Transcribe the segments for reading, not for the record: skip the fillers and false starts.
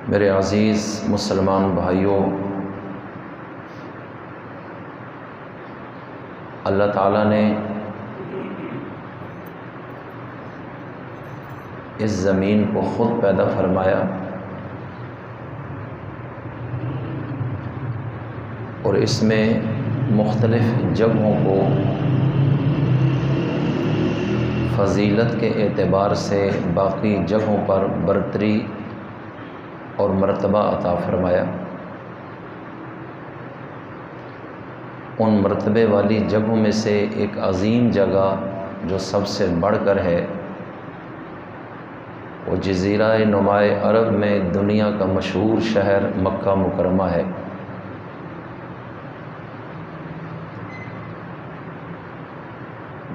میرے عزیز مسلمان بھائیوں، اللہ تعالیٰ نے اس زمین کو خود پیدا فرمایا اور اس میں مختلف جگہوں کو فضیلت کے اعتبار سے باقی جگہوں پر برتری اور مرتبہ عطا فرمایا۔ ان مرتبے والی جگہوں میں سے ایک عظیم جگہ جو سب سے بڑھ کر ہے وہ جزیرہ نماء عرب میں دنیا کا مشہور شہر مکہ مکرمہ ہے۔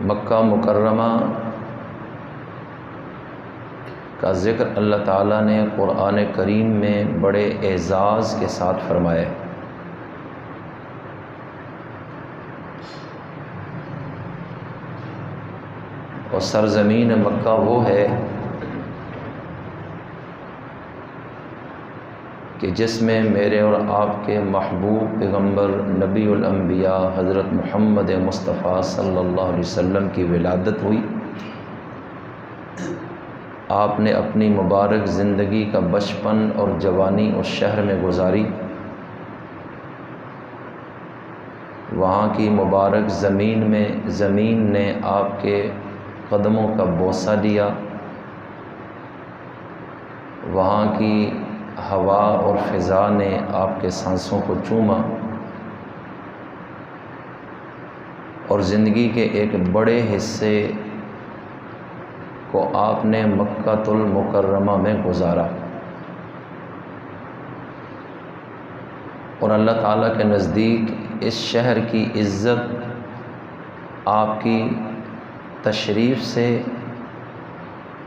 مکہ مکرمہ کا ذکر اللہ تعالیٰ نے قرآن کریم میں بڑے اعزاز کے ساتھ فرمایا ہے۔ اور سرزمین مکہ وہ ہے کہ جس میں میرے اور آپ کے محبوب پیغمبر نبی الانبیاء حضرت محمد مصطفیٰ صلی اللہ علیہ وسلم کی ولادت ہوئی۔ آپ نے اپنی مبارک زندگی کا بچپن اور جوانی اس شہر میں گزاری۔ وہاں کی مبارک زمین نے آپ کے قدموں کا بوسہ لیا۔ وہاں کی ہوا اور فضا نے آپ کے سانسوں کو چوما اور زندگی کے ایک بڑے حصے کو آپ نے مکہ المکرمہ میں گزارا۔ اور اللہ تعالیٰ کے نزدیک اس شہر کی عزت آپ کی تشریف سے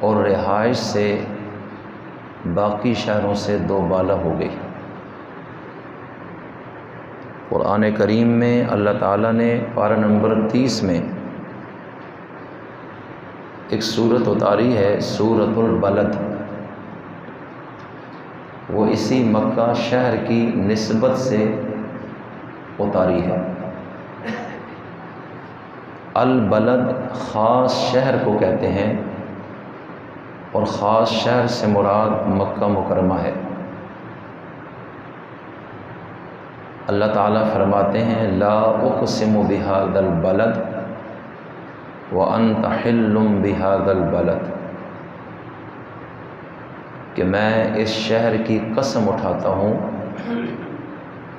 اور رہائش سے باقی شہروں سے دو بالا ہو گئی۔ قرآن کریم میں اللہ تعالیٰ نے پارہ نمبر 30 میں ایک سورت اتاری ہے، سورۃ البلد۔ وہ اسی مکہ شہر کی نسبت سے اتاری ہے۔ البلد خاص شہر کو کہتے ہیں اور خاص شہر سے مراد مکہ مکرمہ ہے۔ اللہ تعالیٰ فرماتے ہیں لا اقسم بہذا البلد وانت حل بہذا البلد، کہ میں اس شہر کی قسم اٹھاتا ہوں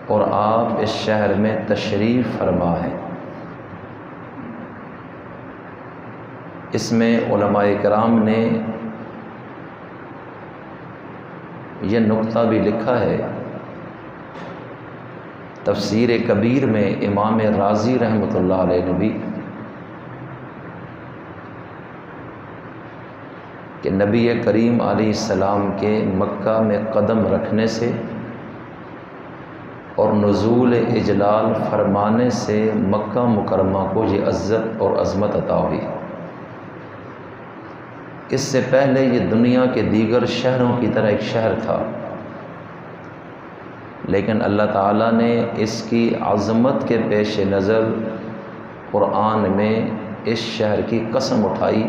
اور آپ اس شہر میں تشریف فرما ہیں۔ اس میں علماء کرام نے یہ نقطہ بھی لکھا ہے، تفسیر کبیر میں امام رازی رحمۃ اللہ علیہ نے بھی، کہ نبی کریم علیہ السلام کے مکہ میں قدم رکھنے سے اور نزول اجلال فرمانے سے مکہ مکرمہ کو یہ عزت اور عظمت عطا ہوئی۔ اس سے پہلے یہ دنیا کے دیگر شہروں کی طرح ایک شہر تھا، لیکن اللہ تعالیٰ نے اس کی عظمت کے پیش نظر قرآن میں اس شہر کی قسم اٹھائی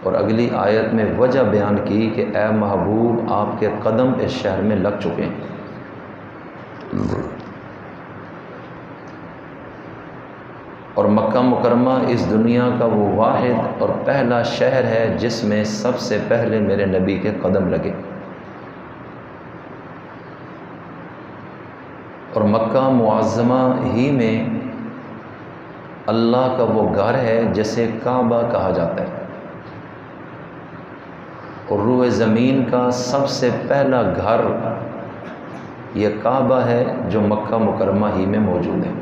اور اگلی آیت میں وجہ بیان کی کہ اے محبوب آپ کے قدم اس شہر میں لگ چکے ہیں۔ اور مکہ مکرمہ اس دنیا کا وہ واحد اور پہلا شہر ہے جس میں سب سے پہلے میرے نبی کے قدم لگے۔ اور مکہ معظمہ ہی میں اللہ کا وہ گھر ہے جسے کعبہ کہا جاتا ہے، اور روئے زمین کا سب سے پہلا گھر یہ کعبہ ہے جو مکہ مکرمہ ہی میں موجود ہے۔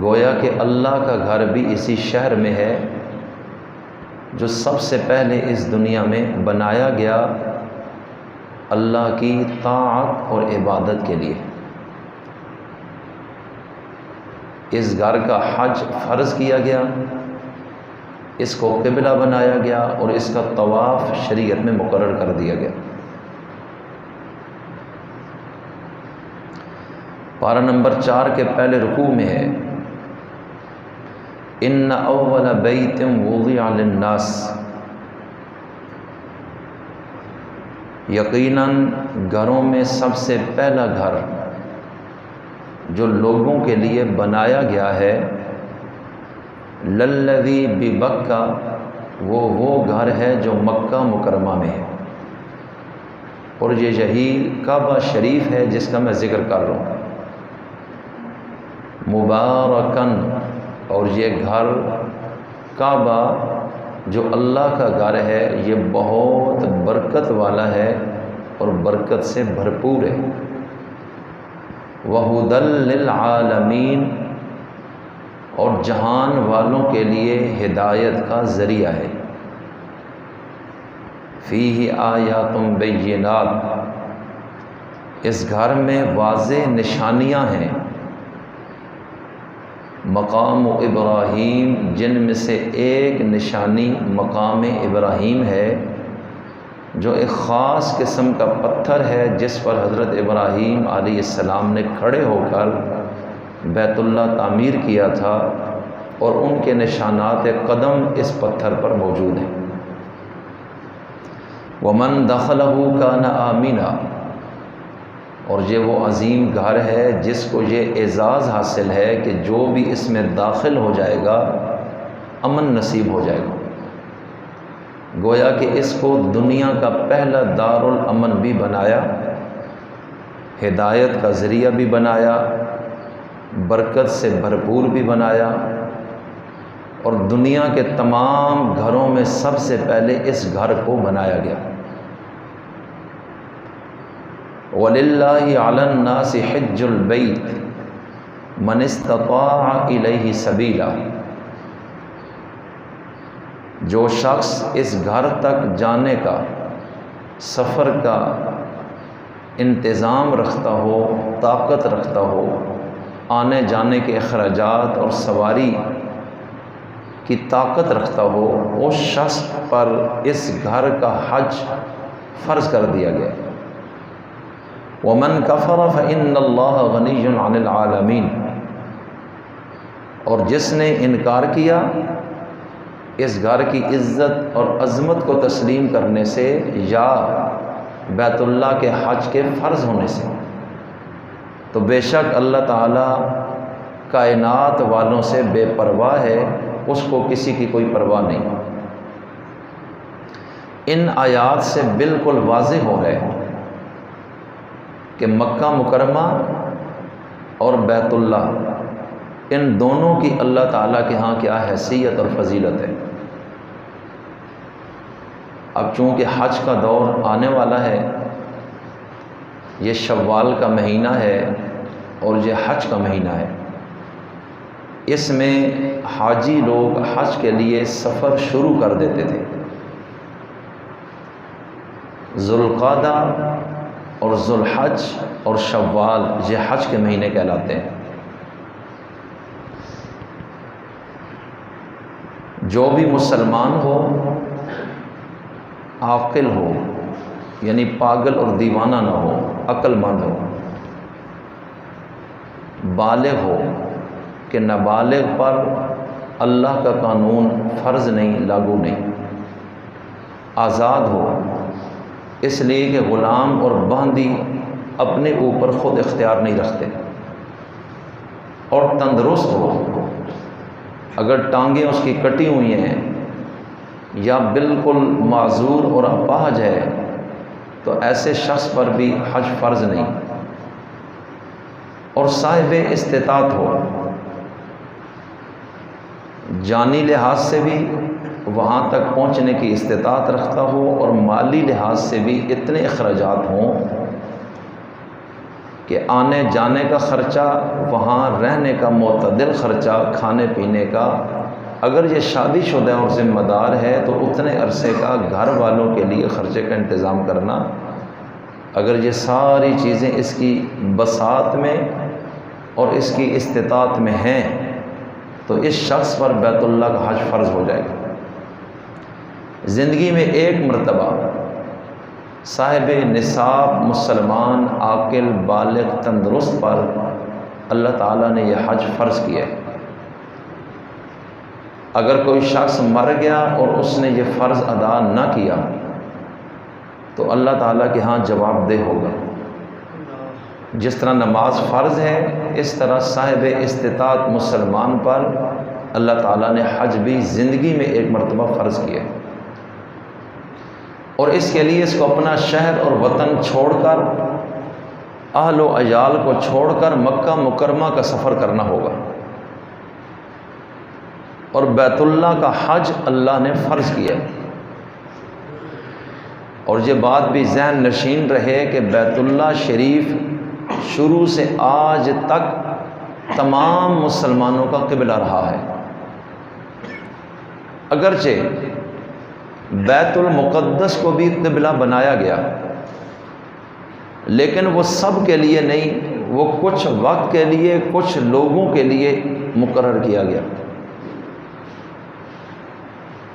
گویا کہ اللہ کا گھر بھی اسی شہر میں ہے جو سب سے پہلے اس دنیا میں بنایا گیا اللہ کی طاعت اور عبادت کے لیے۔ اس گھر کا حج فرض کیا گیا اس کو قبلہ بنایا گیا اور اس کا طواف شریعت میں مقرر کر دیا گیا۔ پارہ نمبر 4 کے پہلے رکوع میں ہے ان اول بیت وضع للناس، یقیناً گھروں میں سب سے پہلا گھر جو لوگوں کے لیے بنایا گیا ہے للذی ببکہ، وہ گھر ہے جو مکہ مکرمہ میں ہے، اور یہی کعبہ شریف ہے جس کا میں ذکر کر رہا ہوں، مبارکن، اور یہ گھر کعبہ جو اللہ کا گھر ہے یہ بہت برکت والا ہے اور برکت سے بھرپور ہے، وَہُدًى لِّلْعَالَمِينَ، اور جہان والوں کے لیے ہدایت کا ذریعہ ہے، فِيهِ آیاتٌ بَيِّنَاتٌ، اس گھر میں واضح نشانیاں ہیں، مقام ابراہیم، جن میں سے ایک نشانی مقام ابراہیم ہے جو ایک خاص قسم کا پتھر ہے جس پر حضرت ابراہیم علیہ السلام نے کھڑے ہو کر بیت اللہ تعمیر کیا تھا، اور ان کے نشانات قدم اس پتھر پر موجود ہیں۔ وَمَن دَخَلَهُ كَانَ آمِنًا، اور یہ وہ عظیم گھر ہے جس کو یہ اعزاز حاصل ہے کہ جو بھی اس میں داخل ہو جائے گا امن نصیب ہو جائے گا، گویا کہ اس کو دنیا کا پہلا دارالامن بھی بنایا، ہدایت کا ذریعہ بھی بنایا، برکت سے بھرپور بھی بنایا، اور دنیا کے تمام گھروں میں سب سے پہلے اس گھر کو بنایا گیا۔ وَلِلَّهِ عَلَى النَّاسِ حِجُّ الْبَيْتِ مَنِ اسْتَطَاعَ إِلَيْهِ سَبِيلًا، جو شخص اس گھر تک جانے کا، سفر کا انتظام رکھتا ہو، طاقت رکھتا ہو، آنے جانے کے اخراجات اور سواری کی طاقت رکھتا ہو، اس شخص پر اس گھر کا حج فرض کر دیا گیا۔ وَمَن كَفَرَ فَإِنَّ اللَّهَ غَنِيٌّ عَنِ الْعَالَمِينَ، اور جس نے انکار کیا اس گھر کی عزت اور عظمت کو تسلیم کرنے سے یا بیت اللہ کے حج کے فرض ہونے سے، تو بے شک اللہ تعالیٰ کائنات والوں سے بے پرواہ ہے، اس کو کسی کی کوئی پرواہ نہیں۔ ان آیات سے بالکل واضح ہو گئے کہ مکہ مکرمہ اور بیت اللہ، ان دونوں کی اللہ تعالیٰ کے ہاں کیا حیثیت اور فضیلت ہے۔ اب چونکہ حج کا دور آنے والا ہے، یہ شوال کا مہینہ ہے اور یہ حج کا مہینہ ہے، اس میں حاجی لوگ حج کے لیے سفر شروع کر دیتے تھے۔ ذوالقعدہ اور ذوالحج اور شوال یہ حج کے مہینے کہلاتے ہیں۔ جو بھی مسلمان ہو، عاقل ہو، یعنی پاگل اور دیوانہ نہ ہو، عقل مند ہو، بالغ ہو کہ نابالغ پر اللہ کا قانون فرض نہیں، لاگو نہیں، آزاد ہو اس لیے کہ غلام اور باندی اپنے اوپر خود اختیار نہیں رکھتے، اور تندرست ہو، اگر ٹانگیں اس کی کٹی ہوئی ہیں یا بالکل معذور اور اپاہج ہے تو ایسے شخص پر بھی حج فرض نہیں، اور صاحب استطاعت ہو، جانی لحاظ سے بھی وہاں تک پہنچنے کی استطاعت رکھتا ہو اور مالی لحاظ سے بھی اتنے اخراجات ہوں کہ آنے جانے کا خرچہ، وہاں رہنے کا معتدل خرچہ، کھانے پینے کا، اگر یہ شادی شدہ اور ذمہ دار ہے تو اتنے عرصے کا گھر والوں کے لیے خرچے کا انتظام کرنا، اگر یہ ساری چیزیں اس کی بساط میں اور اس کی استطاعت میں ہیں تو اس شخص پر بیت اللہ کا حج فرض ہو جائے گا۔ زندگی میں ایک مرتبہ صاحب نصاب مسلمان عاقل بالغ تندرست پر اللہ تعالیٰ نے یہ حج فرض کیا ہے۔ اگر کوئی شخص مر گیا اور اس نے یہ فرض ادا نہ کیا تو اللہ تعالیٰ کے ہاں جواب دہ ہوگا۔ جس طرح نماز فرض ہے اس طرح صاحب استطاعت مسلمان پر اللہ تعالیٰ نے حج بھی زندگی میں ایک مرتبہ فرض کیا ہے، اور اس کے لیے اس کو اپنا شہر اور وطن چھوڑ کر اہل و عیال کو چھوڑ کر مکہ مکرمہ کا سفر کرنا ہوگا، اور بیت اللہ کا حج اللہ نے فرض کیا ہے۔ اور یہ بات بھی ذہن نشین رہے کہ بیت اللہ شریف شروع سے آج تک تمام مسلمانوں کا قبلہ رہا ہے۔ اگرچہ بیت المقدس کو بھی قبلہ بنایا گیا، لیکن وہ سب کے لیے نہیں، وہ کچھ وقت کے لیے کچھ لوگوں کے لیے مقرر کیا گیا،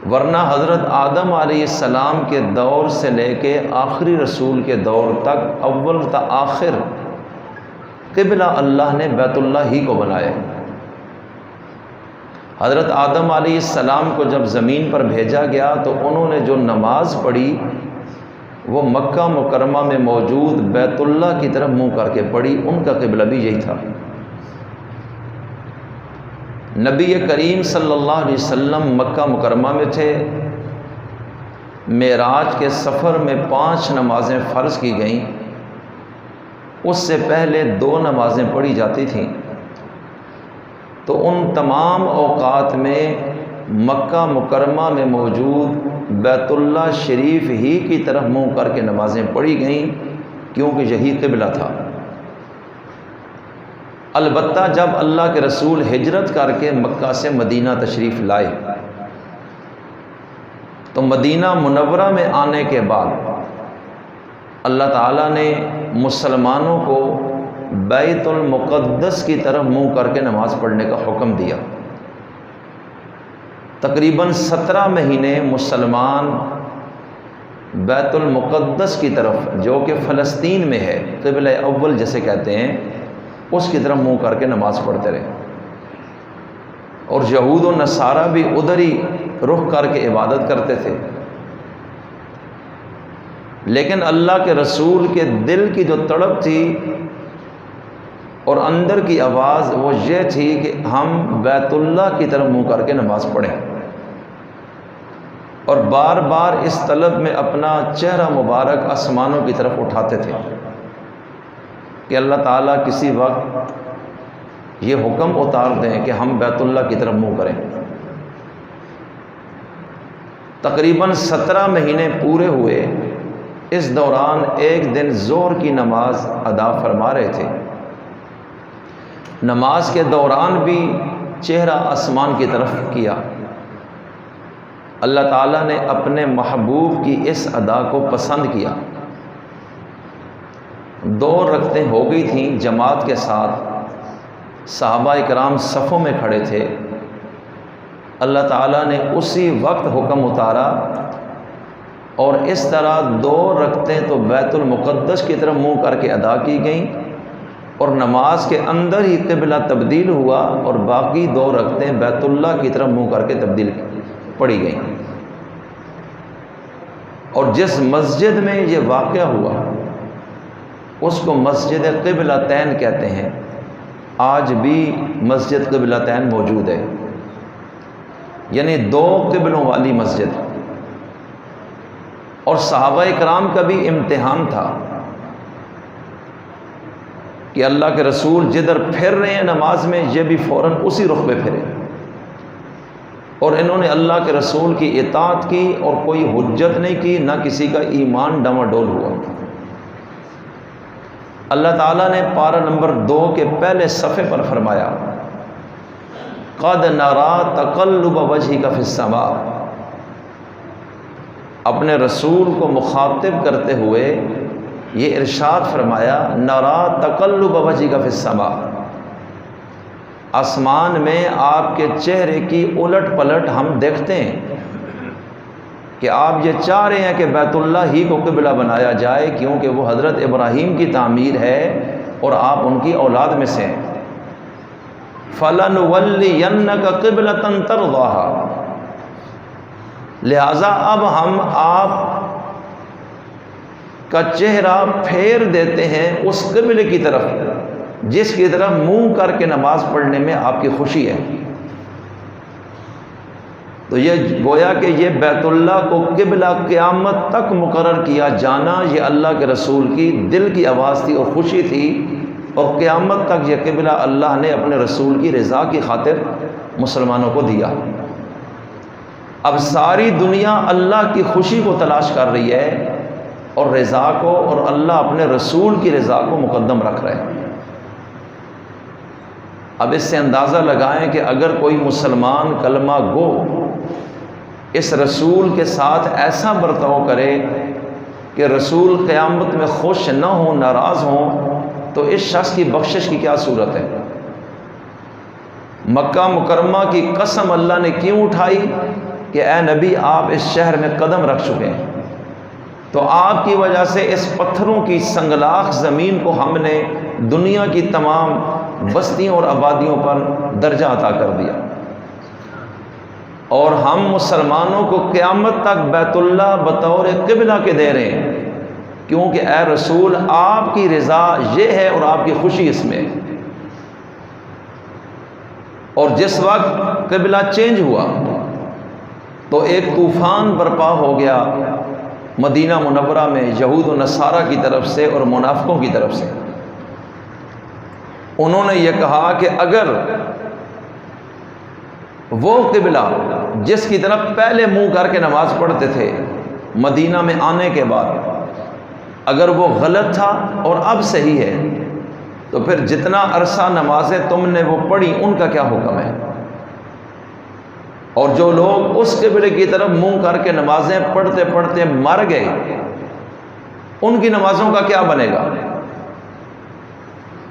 ورنہ حضرت آدم علیہ السلام کے دور سے لے کے آخری رسول کے دور تک اول تا آخر قبلہ اللہ نے بیت اللہ ہی کو بنایا۔ حضرت آدم علیہ السلام کو جب زمین پر بھیجا گیا تو انہوں نے جو نماز پڑھی وہ مکہ مکرمہ میں موجود بیت اللہ کی طرف منہ کر کے پڑھی، ان کا قبلہ بھی یہی تھا۔ نبی کریم صلی اللہ علیہ وسلم مکہ مکرمہ میں تھے، معراج کے سفر میں 5 نمازیں فرض کی گئیں، اس سے پہلے 2 نمازیں پڑھی جاتی تھیں، تو ان تمام اوقات میں مکہ مکرمہ میں موجود بیت اللہ شریف ہی کی طرف منہ کر کے نمازیں پڑھی گئیں، کیونکہ یہی قبلہ تھا۔ البتہ جب اللہ کے رسول ہجرت کر کے مکہ سے مدینہ تشریف لائے تو مدینہ منورہ میں آنے کے بعد اللہ تعالیٰ نے مسلمانوں کو بیت المقدس کی طرف منہ کر کے نماز پڑھنے کا حکم دیا۔ تقریباً 17 مہینے مسلمان بیت المقدس کی طرف، جو کہ فلسطین میں ہے، قبلہ اول جسے کہتے ہیں، اس کی طرف منہ کر کے نماز پڑھتے رہے، اور یہود و نصارہ بھی ادھر ہی رخ کر کے عبادت کرتے تھے۔ لیکن اللہ کے رسول کے دل کی جو تڑپ تھی اور اندر کی آواز وہ یہ تھی کہ ہم بیت اللہ کی طرف منہ کر کے نماز پڑھیں، اور بار بار اس طلب میں اپنا چہرہ مبارک آسمانوں کی طرف اٹھاتے تھے کہ اللہ تعالیٰ کسی وقت یہ حکم اتار دیں کہ ہم بیت اللہ کی طرف منہ کریں۔ تقریباً 17 مہینے پورے ہوئے، اس دوران ایک دن ظہر کی نماز ادا فرما رہے تھے، نماز کے دوران بھی چہرہ آسمان کی طرف کیا۔ اللہ تعالیٰ نے اپنے محبوب کی اس ادا کو پسند کیا۔ 2 رکعتیں ہو گئی تھیں جماعت کے ساتھ، صحابہ اکرام صفوں میں کھڑے تھے۔ اللہ تعالیٰ نے اسی وقت حکم اتارا، اور اس طرح 2 رکعتیں تو بیت المقدس کی طرف منہ کر کے ادا کی گئیں، اور نماز کے اندر ہی قبلہ تبدیل ہوا، اور باقی 2 رکعتیں بیت اللہ کی طرف منہ کر کے تبدیل پڑھی گئیں۔ اور جس مسجد میں یہ واقعہ ہوا اس کو مسجد قبلتین کہتے ہیں، آج بھی مسجد قبلتین موجود ہے، یعنی 2 قبلوں والی مسجد۔ اور صحابہ کرام کا بھی امتحان تھا کہ اللہ کے رسول جدھر پھر رہے ہیں نماز میں، یہ بھی فوراً اسی رخ پہ پھرے، اور انہوں نے اللہ کے رسول کی اطاعت کی اور کوئی حجت نہیں کی، نہ کسی کا ایمان ڈاواڈول ہوا۔ اللہ تعالیٰ نے پارہ نمبر 2 کے پہلے صفحے پر فرمایا، قَدْ نَرَىٰ تَقَلُّبَ وَجْهِكَ فِي السَّمَاءِ، اپنے رسول کو مخاطب کرتے ہوئے یہ ارشاد فرمایا، نَرَىٰ تَقَلُّبَ وَجْهِكَ فِي السَّمَاءِ، آسمان میں آپ کے چہرے کی الٹ پلٹ ہم دیکھتے ہیں۔ کہ آپ یہ چاہ رہے ہیں کہ بیت اللہ ہی کو قبلہ بنایا جائے کیونکہ وہ حضرت ابراہیم کی تعمیر ہے اور آپ ان کی اولاد میں سے ہیں۔ فَلَنُوَلِّيَنَّكَ قِبْلَةً تَرْضَاهَا، لہٰذا اب ہم آپ کا چہرہ پھیر دیتے ہیں اس قبلے کی طرف جس کی طرف منہ کر کے نماز پڑھنے میں آپ کی خوشی ہے۔ تو یہ گویا کہ یہ بیت اللہ کو قبلہ قیامت تک مقرر کیا جانا یہ اللہ کے رسول کی دل کی آواز تھی اور خوشی تھی، اور قیامت تک یہ قبلہ اللہ نے اپنے رسول کی رضا کی خاطر مسلمانوں کو دیا۔ اب ساری دنیا اللہ کی خوشی کو تلاش کر رہی ہے اور رضا کو، اور اللہ اپنے رسول کی رضا کو مقدم رکھ رہے ہیں۔ اب اس سے اندازہ لگائیں کہ اگر کوئی مسلمان کلمہ گو اس رسول کے ساتھ ایسا برتاؤ کرے کہ رسول قیامت میں خوش نہ ہوں، ناراض ہوں، تو اس شخص کی بخشش کی کیا صورت ہے؟ مکہ مکرمہ کی قسم اللہ نے کیوں اٹھائی کہ اے نبی آپ اس شہر میں قدم رکھ چکے ہیں، تو آپ کی وجہ سے اس پتھروں کی سنگلاخ زمین کو ہم نے دنیا کی تمام بستیوں اور آبادیوں پر درجہ عطا کر دیا، اور ہم مسلمانوں کو قیامت تک بیت اللہ بطور قبلہ کے دے رہے ہیں، کیونکہ اے رسول آپ کی رضا یہ ہے اور آپ کی خوشی اس میں۔ اور جس وقت قبلہ چینج ہوا تو ایک طوفان برپا ہو گیا مدینہ منورہ میں یہود و نصارہ کی طرف سے اور منافقوں کی طرف سے۔ انہوں نے یہ کہا کہ اگر وہ قبلہ جس کی طرف پہلے منہ کر کے نماز پڑھتے تھے مدینہ میں آنے کے بعد اگر وہ غلط تھا اور اب صحیح ہے، تو پھر جتنا عرصہ نمازیں تم نے وہ پڑھی ان کا کیا حکم ہے؟ اور جو لوگ اس قبلے کی طرف منہ کر کے نمازیں پڑھتے پڑھتے مر گئے ان کی نمازوں کا کیا بنے گا؟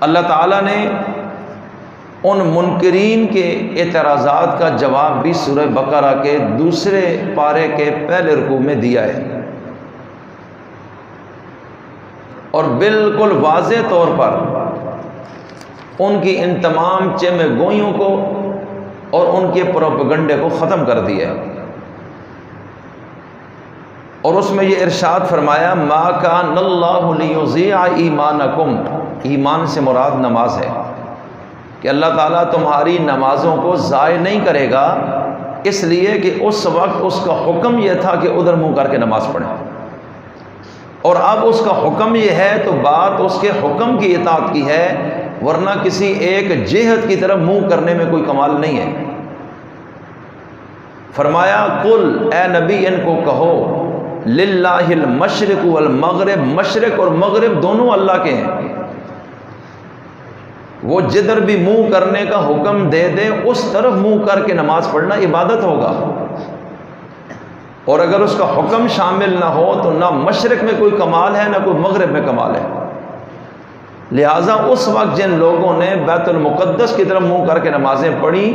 اللہ تعالیٰ نے ان منکرین کے اعتراضات کا جواب بھی سورہ بقرہ کے دوسرے پارے کے پہلے رکوع میں دیا ہے، اور بالکل واضح طور پر ان کی ان تمام چم گوئیوں کو اور ان کے پروپیگنڈے کو ختم کر دیا ہے۔ اور اس میں یہ ارشاد فرمایا ما کان اللہ لیضیع ایمانکم، ایمان سے مراد نماز ہے، کہ اللہ تعالیٰ تمہاری نمازوں کو ضائع نہیں کرے گا، اس لیے کہ اس وقت اس کا حکم یہ تھا کہ ادھر منہ کر کے نماز پڑھیں، اور اب اس کا حکم یہ ہے تو بات اس کے حکم کی اطاعت کی ہے، ورنہ کسی ایک جہت کی طرف منہ کرنے میں کوئی کمال نہیں ہے۔ فرمایا قل، اے نبی ان کو کہو، للہ المشرق والمغرب، مشرق اور مغرب دونوں اللہ کے ہیں، وہ جدھر بھی منہ کرنے کا حکم دے دے اس طرف منہ کر کے نماز پڑھنا عبادت ہوگا، اور اگر اس کا حکم شامل نہ ہو تو نہ مشرق میں کوئی کمال ہے نہ کوئی مغرب میں کمال ہے۔ لہٰذا اس وقت جن لوگوں نے بیت المقدس کی طرف منہ کر کے نمازیں پڑھی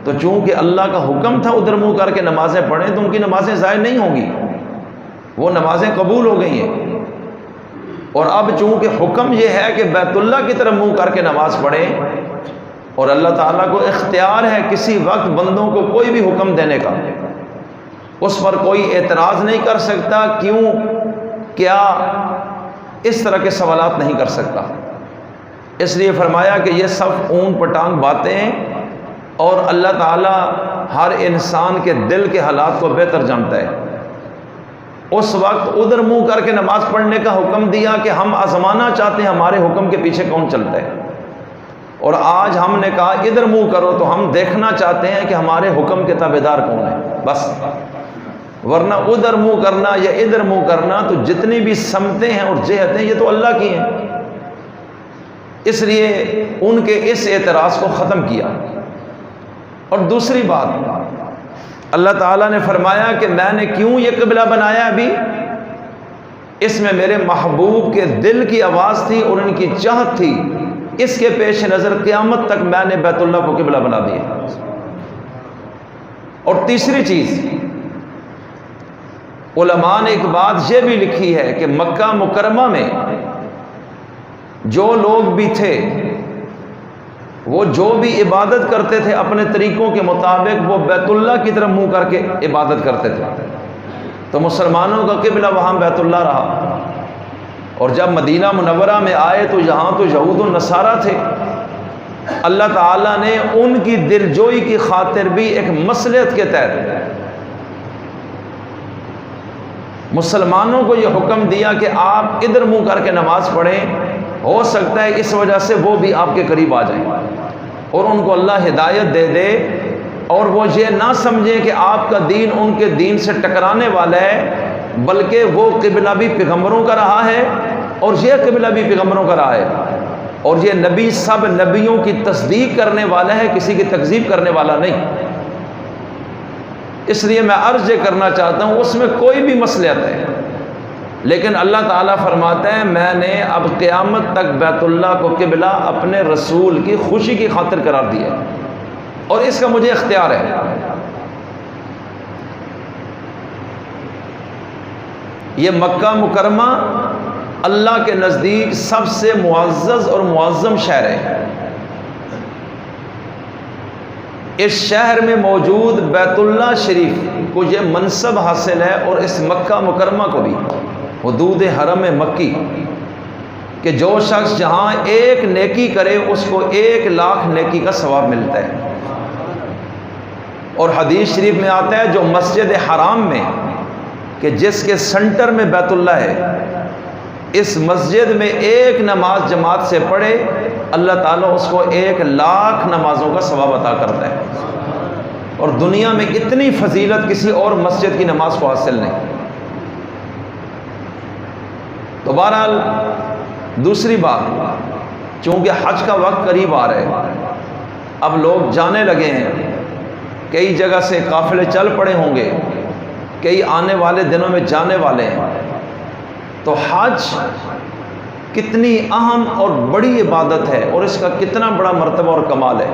تو چونکہ اللہ کا حکم تھا ادھر منہ کر کے نمازیں پڑھیں تو ان کی نمازیں ضائع نہیں ہوں گی، وہ نمازیں قبول ہو گئی ہیں۔ اور اب چونکہ حکم یہ ہے کہ بیت اللہ کی طرف منہ کر کے نماز پڑھیں، اور اللہ تعالیٰ کو اختیار ہے کسی وقت بندوں کو کوئی بھی حکم دینے کا، اس پر کوئی اعتراض نہیں کر سکتا، کیوں، کیا، اس طرح کے سوالات نہیں کر سکتا۔ اس لیے فرمایا کہ یہ سب اون پٹانگ باتیں ہیں، اور اللہ تعالیٰ ہر انسان کے دل کے حالات کو بہتر جانتا ہے۔ اس وقت ادھر منہ کر کے نماز پڑھنے کا حکم دیا کہ ہم آزمانا چاہتے ہیں ہمارے حکم کے پیچھے کون چلتا ہے، اور آج ہم نے کہا ادھر منہ کرو تو ہم دیکھنا چاہتے ہیں کہ ہمارے حکم کے تابعدار کون ہیں، بس۔ ورنہ ادھر منہ کرنا یا ادھر منہ کرنا تو جتنی بھی سمتیں ہیں اور جہتیں یہ تو اللہ کی ہیں، اس لیے ان کے اس اعتراض کو ختم کیا۔ اور دوسری بات، اللہ تعالیٰ نے فرمایا کہ میں نے کیوں یہ قبلہ بنایا، ابھی اس میں میرے محبوب کے دل کی آواز تھی اور ان کی چاہت تھی، اس کے پیش نظر قیامت تک میں نے بیت اللہ کو قبلہ بنا دیا۔ اور تیسری چیز، علماء نے ایک بات یہ بھی لکھی ہے کہ مکہ مکرمہ میں جو لوگ بھی تھے وہ جو بھی عبادت کرتے تھے اپنے طریقوں کے مطابق وہ بیت اللہ کی طرف منہ کر کے عبادت کرتے تھے، تو مسلمانوں کا قبلہ وہاں بیت اللہ رہا۔ اور جب مدینہ منورہ میں آئے تو یہاں تو یہود و نصارہ تھے، اللہ تعالیٰ نے ان کی دلجوئی کی خاطر بھی ایک مصلحت کے تحت مسلمانوں کو یہ حکم دیا کہ آپ ادھر منہ کر کے نماز پڑھیں، ہو سکتا ہے اس وجہ سے وہ بھی آپ کے قریب آ جائیں اور ان کو اللہ ہدایت دے دے، اور وہ یہ نہ سمجھیں کہ آپ کا دین ان کے دین سے ٹکرانے والا ہے، بلکہ وہ قبلہ بھی پیغمبروں کا رہا ہے اور یہ قبلہ بھی پیغمبروں کا رہا ہے، اور یہ نبی سب نبیوں کی تصدیق کرنے والا ہے، کسی کی تکذیب کرنے والا نہیں۔ اس لیے میں عرض یہ کرنا چاہتا ہوں اس میں کوئی بھی مصلحت ہے، لیکن اللہ تعالیٰ فرماتا ہے میں نے اب قیامت تک بیت اللہ کو قبلہ اپنے رسول کی خوشی کی خاطر قرار دیا اور اس کا مجھے اختیار ہے۔ یہ مکہ مکرمہ اللہ کے نزدیک سب سے معزز اور معظم شہر ہے۔ اس شہر میں موجود بیت اللہ شریف کو یہ منصب حاصل ہے، اور اس مکہ مکرمہ کو بھی حدود حرم مکی، کہ جو شخص جہاں ایک نیکی کرے اس کو 1,00,000 نیکی کا ثواب ملتا ہے۔ اور حدیث شریف میں آتا ہے جو مسجد حرام میں، کہ جس کے سنٹر میں بیت اللہ ہے، اس مسجد میں ایک نماز جماعت سے پڑھے اللہ تعالیٰ اس کو 1,00,000 نمازوں کا ثواب عطا کرتا ہے، اور دنیا میں اتنی فضیلت کسی اور مسجد کی نماز کو حاصل نہیں۔ تو بہرحال دوسری بات، چونکہ حج کا وقت قریب آ رہا ہے، اب لوگ جانے لگے ہیں، کئی جگہ سے قافلے چل پڑے ہوں گے، کئی آنے والے دنوں میں جانے والے ہیں، تو حج کتنی اہم اور بڑی عبادت ہے اور اس کا کتنا بڑا مرتبہ اور کمال ہے،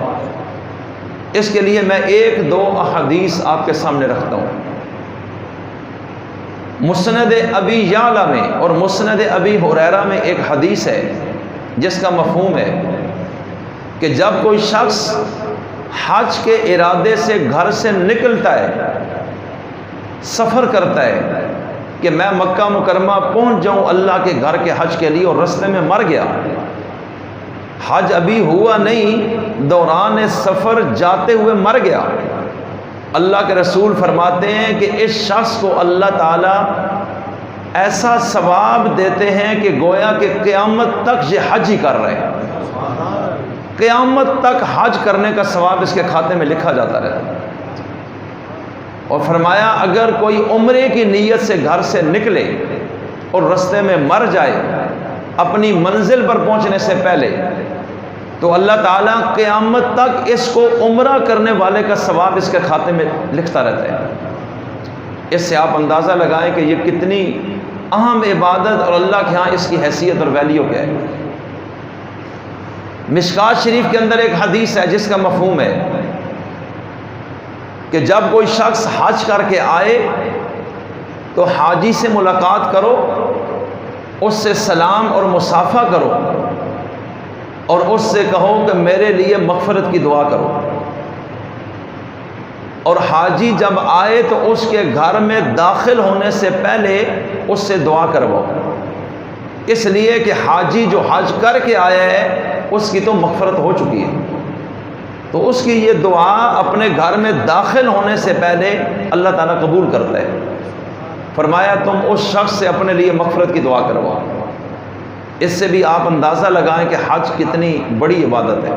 اس کے لیے میں 1-2 احادیث آپ کے سامنے رکھتا ہوں۔ مسند ابی یعلا میں اور مسند ابی ہریرہ میں ایک حدیث ہے جس کا مفہوم ہے کہ جب کوئی شخص حج کے ارادے سے گھر سے نکلتا ہے، سفر کرتا ہے کہ میں مکہ مکرمہ پہنچ جاؤں اللہ کے گھر کے حج کے لیے، اور رستے میں مر گیا، حج ابھی ہوا نہیں، دوران سفر جاتے ہوئے مر گیا، اللہ کے رسول فرماتے ہیں کہ اس شخص کو اللہ تعالیٰ ایسا ثواب دیتے ہیں کہ گویا کہ قیامت تک یہ حج ہی کر رہے ہیں، قیامت تک حج کرنے کا ثواب اس کے کھاتے میں لکھا جاتا رہتا ہے۔ اور فرمایا اگر کوئی عمرے کی نیت سے گھر سے نکلے اور رستے میں مر جائے اپنی منزل پر پہنچنے سے پہلے، تو اللہ تعالیٰ قیامت تک اس کو عمرہ کرنے والے کا ثواب اس کے کھاتے میں لکھتا رہتا ہے۔ اس سے آپ اندازہ لگائیں کہ یہ کتنی اہم عبادت اور اللہ کے ہاں اس کی حیثیت اور ویلیو کیا ہے۔ مشکات شریف کے اندر ایک حدیث ہے جس کا مفہوم ہے کہ جب کوئی شخص حج کر کے آئے تو حاجی سے ملاقات کرو، اس سے سلام اور مصافحہ کرو، اور اس سے کہو کہ میرے لیے مغفرت کی دعا کرو، اور حاجی جب آئے تو اس کے گھر میں داخل ہونے سے پہلے اس سے دعا کرواؤ، اس لیے کہ حاجی جو حج کر کے آیا ہے اس کی تو مغفرت ہو چکی ہے، تو اس کی یہ دعا اپنے گھر میں داخل ہونے سے پہلے اللہ تعالیٰ قبول کرتا ہے۔ فرمایا تم اس شخص سے اپنے لیے مغفرت کی دعا کرواؤ۔ اس سے بھی آپ اندازہ لگائیں کہ حج کتنی بڑی عبادت ہے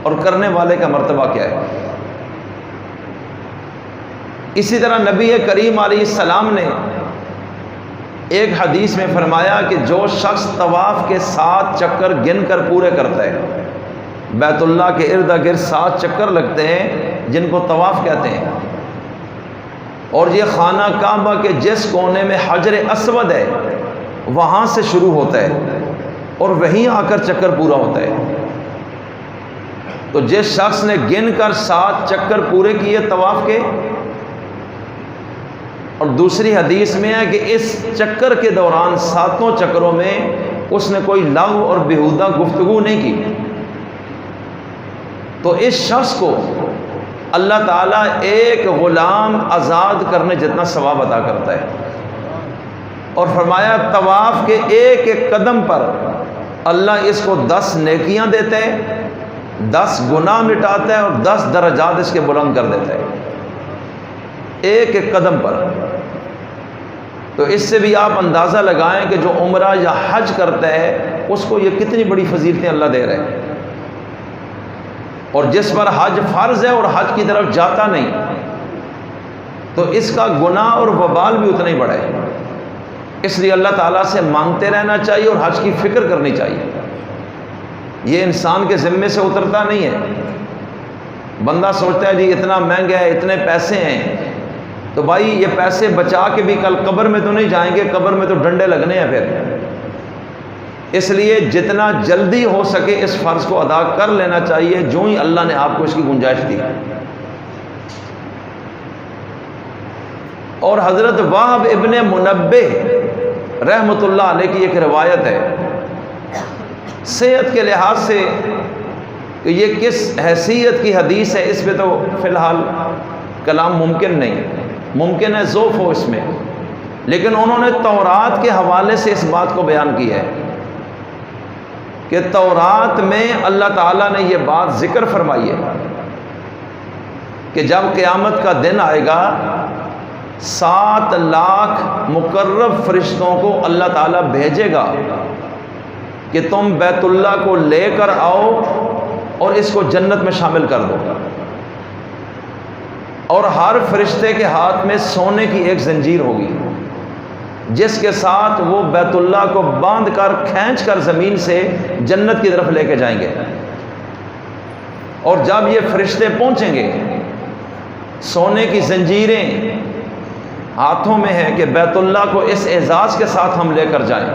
اور کرنے والے کا مرتبہ کیا ہے۔ اسی طرح نبی کریم علیہ السلام نے ایک حدیث میں فرمایا کہ جو شخص طواف کے 7 چکر گن کر پورے کرتا ہے، بیت اللہ کے ارد گرد 7 چکر لگتے ہیں جن کو طواف کہتے ہیں، اور یہ خانہ کعبہ کے جس کونے میں حجر اسود ہے وہاں سے شروع ہوتا ہے اور وہیں آ کر چکر پورا ہوتا ہے، تو جس شخص نے گن کر 7 چکر پورے کیے طواف کے، اور دوسری حدیث میں ہے کہ اس چکر کے دوران 7 چکروں میں اس نے کوئی لغو اور بیہودہ گفتگو نہیں کی، تو اس شخص کو اللہ تعالیٰ ایک غلام آزاد کرنے جتنا ثواب عطا کرتا ہے۔ اور فرمایا طواف کے ایک ایک قدم پر اللہ اس کو 10 نیکیاں دیتا ہے، 10 گناہ مٹاتا ہے اور 10 درجات اس کے بلند کر دیتا ہے ایک ایک قدم پر۔ تو اس سے بھی آپ اندازہ لگائیں کہ جو عمرہ یا حج کرتا ہے اس کو یہ کتنی بڑی فضیلتیں اللہ دے رہے ہیں، اور جس پر حج فرض ہے اور حج کی طرف جاتا نہیں تو اس کا گناہ اور وبال بھی اتنا ہی بڑا ہے۔ اس لیے اللہ تعالیٰ سے مانگتے رہنا چاہیے اور حج کی فکر کرنی چاہیے۔ یہ انسان کے ذمے سے اترتا نہیں ہے۔ بندہ سوچتا ہے جی اتنا مہنگا ہے، اتنے پیسے ہیں، تو بھائی یہ پیسے بچا کے بھی کل قبر میں تو نہیں جائیں گے، قبر میں تو ڈنڈے لگنے ہیں پھر۔ اس لیے جتنا جلدی ہو سکے اس فرض کو ادا کر لینا چاہیے جو ہی اللہ نے آپ کو اس کی گنجائش دی۔ اور حضرت وہب ابن منبہ رحمۃ اللہ علیہ کی ایک روایت ہے، صحت کے لحاظ سے کہ یہ کس حیثیت کی حدیث ہے اس پہ تو فی الحال کلام ممکن نہیں، ممکن ہے ضعف ہو اس میں، لیکن انہوں نے تورات کے حوالے سے اس بات کو بیان کی ہے کہ تورات میں اللہ تعالیٰ نے یہ بات ذکر فرمائی ہے کہ جب قیامت کا دن آئے گا 7 لاکھ مقرب فرشتوں کو اللہ تعالیٰ بھیجے گا کہ تم بیت اللہ کو لے کر آؤ اور اس کو جنت میں شامل کر دو، اور ہر فرشتے کے ہاتھ میں سونے کی ایک زنجیر ہوگی جس کے ساتھ وہ بیت اللہ کو باندھ کر کھینچ کر زمین سے جنت کی طرف لے کے جائیں گے۔ اور جب یہ فرشتے پہنچیں گے، سونے کی زنجیریں ہاتھوں میں ہے کہ بیت اللہ کو اس اعزاز کے ساتھ ہم لے کر جائیں،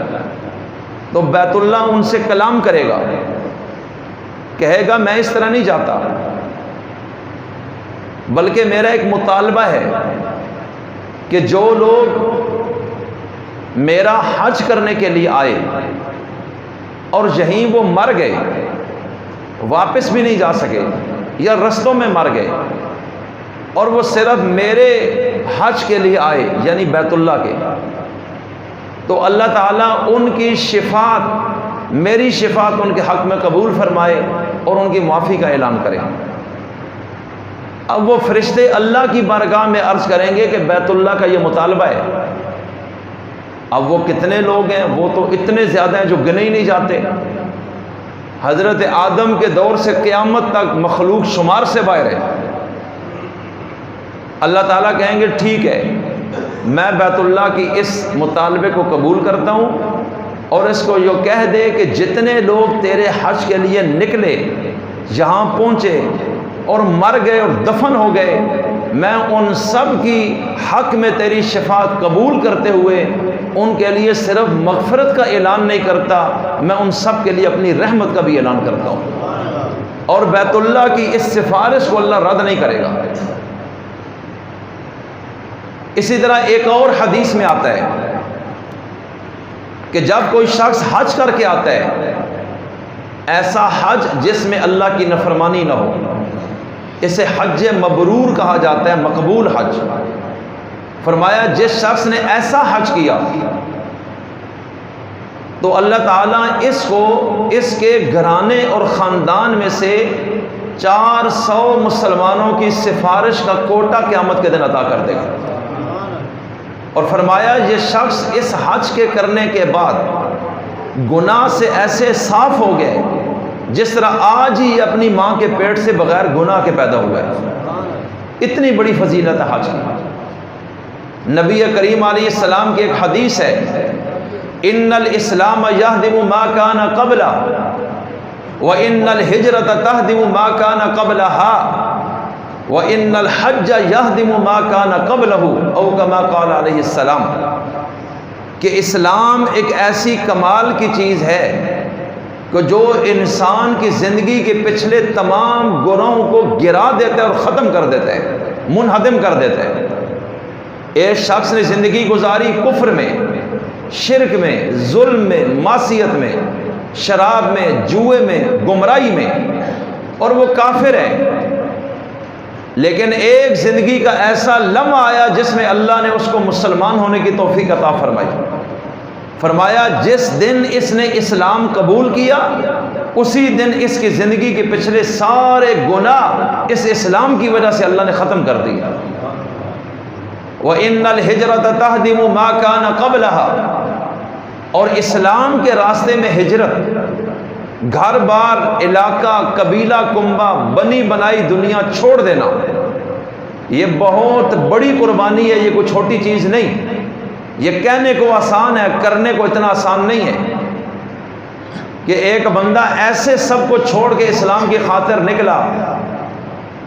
تو بیت اللہ ان سے کلام کرے گا، کہے گا میں اس طرح نہیں جاتا، بلکہ میرا ایک مطالبہ ہے کہ جو لوگ میرا حج کرنے کے لیے آئے اور یہیں وہ مر گئے، واپس بھی نہیں جا سکے یا رستوں میں مر گئے، اور وہ صرف میرے حج کے لیے آئے یعنی بیت اللہ کے، تو اللہ تعالیٰ ان کی شفاعت، میری شفاعت ان کے حق میں قبول فرمائے اور ان کی معافی کا اعلان کرے۔ اب وہ فرشتے اللہ کی بارگاہ میں عرض کریں گے کہ بیت اللہ کا یہ مطالبہ ہے۔ اب وہ کتنے لوگ ہیں؟ وہ تو اتنے زیادہ ہیں جو گنے ہی نہیں جاتے۔ حضرت آدم کے دور سے قیامت تک مخلوق شمار سے باہر ہے۔ اللہ تعالیٰ کہیں گے ٹھیک ہے، میں بیت اللہ کی اس مطالبے کو قبول کرتا ہوں، اور اس کو یہ کہہ دے کہ جتنے لوگ تیرے حج کے لیے نکلے، یہاں پہنچے اور مر گئے اور دفن ہو گئے، میں ان سب کی حق میں تیری شفاعت قبول کرتے ہوئے ان کے لیے صرف مغفرت کا اعلان نہیں کرتا، میں ان سب کے لیے اپنی رحمت کا بھی اعلان کرتا ہوں، اور بیت اللہ کی اس سفارش کو اللہ رد نہیں کرے گا۔ اسی طرح ایک اور حدیث میں آتا ہے کہ جب کوئی شخص حج کر کے آتا ہے، ایسا حج جس میں اللہ کی نافرمانی نہ ہو، اسے حج مبرور کہا جاتا ہے، مقبول حج۔ فرمایا جس شخص نے ایسا حج کیا تو اللہ تعالیٰ اس کو اس کے گھرانے اور خاندان میں سے 400 مسلمانوں کی سفارش کا کوٹا قیامت کے دن عطا کر دے گا۔ اور فرمایا یہ شخص اس حج کے کرنے کے بعد گناہ سے ایسے صاف ہو گئے جس طرح آج ہی اپنی ماں کے پیٹ سے بغیر گناہ کے پیدا ہوا ہے۔ اتنی بڑی فضیلت ہے حج کی۔ نبی کریم علیہ السلام کی ایک حدیث ہے، ان الاسلام یہدم ما کان قبلہ وان الہجرۃ تہدم ما کان قبلہا وان الحج یہدم ما کان قبلہ او کما قال علیہ السلام، کہ اسلام ایک ایسی کمال کی چیز ہے کہ جو انسان کی زندگی کے پچھلے تمام گناہوں کو گرا دیتا ہے اور ختم کر دیتا ہے، منہدم کر دیتا ہے۔ ایک شخص نے زندگی گزاری کفر میں، شرک میں، ظلم میں، معصیت میں، شراب میں، جوئے میں، گمراہی میں، اور وہ کافر ہے، لیکن ایک زندگی کا ایسا لمحہ آیا جس میں اللہ نے اس کو مسلمان ہونے کی توفیق عطا فرمائی۔ فرمایا جس دن اس نے اسلام قبول کیا اسی دن اس کی زندگی کے پچھلے سارے گناہ اس اسلام کی وجہ سے اللہ نے ختم کر دیا۔ وَإِنَّ الْهِجْرَةَ تَهْدِمُ مَا كَانَ قَبْلَهَا، اور اسلام کے راستے میں ہجرت، گھر بار، علاقہ، قبیلہ، کنبہ، بنی بنائی دنیا چھوڑ دینا، یہ بہت بڑی قربانی ہے، یہ کوئی چھوٹی چیز نہیں۔ یہ کہنے کو آسان ہے، کرنے کو اتنا آسان نہیں ہے کہ ایک بندہ ایسے سب کو چھوڑ کے اسلام کی خاطر نکلا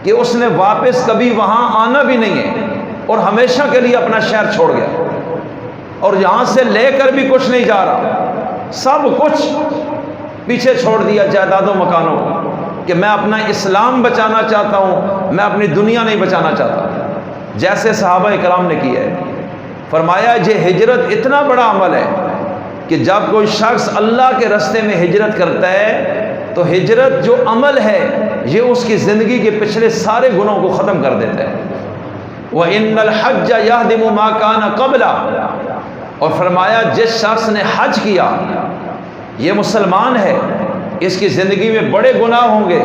کہ اس نے واپس کبھی وہاں آنا بھی نہیں ہے اور ہمیشہ کے لیے اپنا شہر چھوڑ گیا، اور یہاں سے لے کر بھی کچھ نہیں جا رہا، سب کچھ پیچھے چھوڑ دیا، جائیداد و مکانوں کہ میں اپنا اسلام بچانا چاہتا ہوں، میں اپنی دنیا نہیں بچانا چاہتا، جیسے صحابہ کرام نے کیا ہے۔ فرمایا یہ ہجرت اتنا بڑا عمل ہے کہ جب کوئی شخص اللہ کے راستے میں ہجرت کرتا ہے تو ہجرت جو عمل ہے یہ اس کی زندگی کے پچھلے سارے گناہوں کو ختم کر دیتا ہے۔ وَإِنَّ الْحَجَّ يَهْدِمُ مَا كَانَ قَبْلَهُ، اور فرمایا جس شخص نے حج کیا، یہ مسلمان ہے، اس کی زندگی میں بڑے گناہ ہوں گے،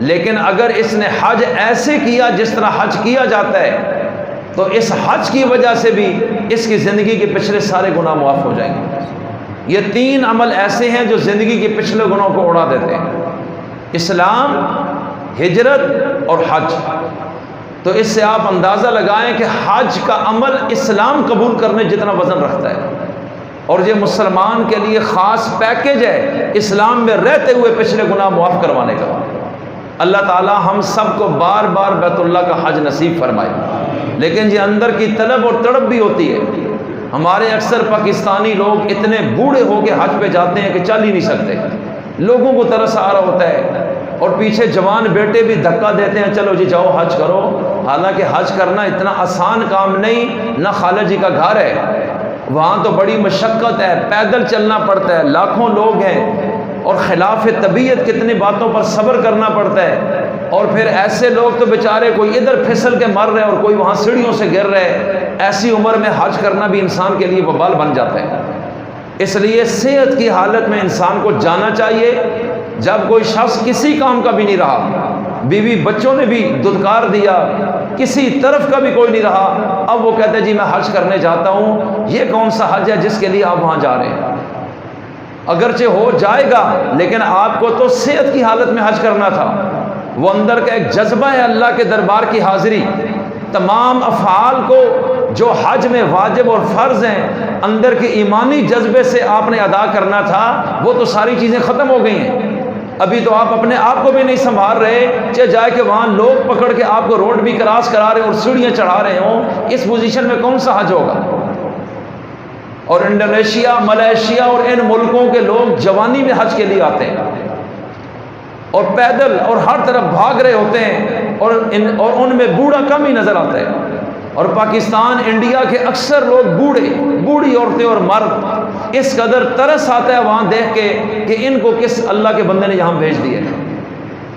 لیکن اگر اس نے حج ایسے کیا جس طرح حج کیا جاتا ہے تو اس حج کی وجہ سے بھی اس کی زندگی کے پچھلے سارے گناہ معاف ہو جائیں گے۔ یہ تین عمل ایسے ہیں جو زندگی کے پچھلے گناہوں کو اڑا دیتے ہیں: اسلام، ہجرت اور حج۔ تو اس سے آپ اندازہ لگائیں کہ حج کا عمل اسلام قبول کرنے جتنا وزن رکھتا ہے، اور یہ مسلمان کے لیے خاص پیکیج ہے اسلام میں رہتے ہوئے پچھلے گناہ معاف کروانے کا۔ اللہ تعالی ہم سب کو بار بار بیت اللہ کا حج نصیب فرمائے، لیکن یہ اندر کی طلب اور تڑپ بھی ہوتی ہے۔ ہمارے اکثر پاکستانی لوگ اتنے بوڑھے ہو کے حج پہ جاتے ہیں کہ چل ہی نہیں سکتے، لوگوں کو ترس آ رہا ہوتا ہے، اور پیچھے جوان بیٹے بھی دھکا دیتے ہیں چلو جی جاؤ حج کرو، حالانکہ حج کرنا اتنا آسان کام نہیں، نہ خالد جی کا گھر ہے، وہاں تو بڑی مشقت ہے، پیدل چلنا پڑتا ہے، لاکھوں لوگ ہیں، اور خلاف طبیعت کتنی باتوں پر صبر کرنا پڑتا ہے، اور پھر ایسے لوگ تو بیچارے کوئی ادھر پھسل کے مر رہے اور کوئی وہاں سیڑھیوں سے گر رہے، ایسی عمر میں حج کرنا بھی انسان کے لیے وبال بن جاتا ہے۔ اس لیے صحت کی حالت میں انسان کو جانا چاہیے۔ جب کوئی شخص کسی کام کا بھی نہیں رہا، بیوی بچوں نے بھی دھتکار دیا، کسی طرف کا بھی کوئی نہیں رہا، اب وہ کہتے جی میں حج کرنے جاتا ہوں، یہ کون سا حج ہے جس کے لیے آپ وہاں جا رہے ہیں؟ اگرچہ ہو جائے گا لیکن آپ کو تو صحت کی حالت میں حج کرنا تھا۔ وہ اندر کا ایک جذبہ ہے اللہ کے دربار کی حاضری، تمام افعال کو جو حج میں واجب اور فرض ہیں اندر کے ایمانی جذبے سے آپ نے ادا کرنا تھا، وہ تو ساری چیزیں ختم ہو گئی ہیں۔ ابھی تو آپ اپنے آپ کو بھی نہیں سنبھال رہے، چاہے جائے کہ وہاں لوگ پکڑ کے آپ کو روڈ بھی کراس کرا رہے ہیں اور سیڑھیاں چڑھا رہے ہوں، اس پوزیشن میں کون سا حج ہوگا؟ اور انڈونیشیا، ملائیشیا اور ان ملکوں کے لوگ جوانی میں حج کے لیے آتے ہیں اور پیدل اور ہر طرف بھاگ رہے ہوتے ہیں، اور ان میں بوڑھا کم ہی نظر آتا ہے۔ اور پاکستان، انڈیا کے اکثر لوگ بوڑھے، بوڑھی عورتیں اور مرد، اس قدر ترس آتا ہے وہاں دیکھ کے کہ ان کو کس اللہ کے بندے نے یہاں بھیج دیے۔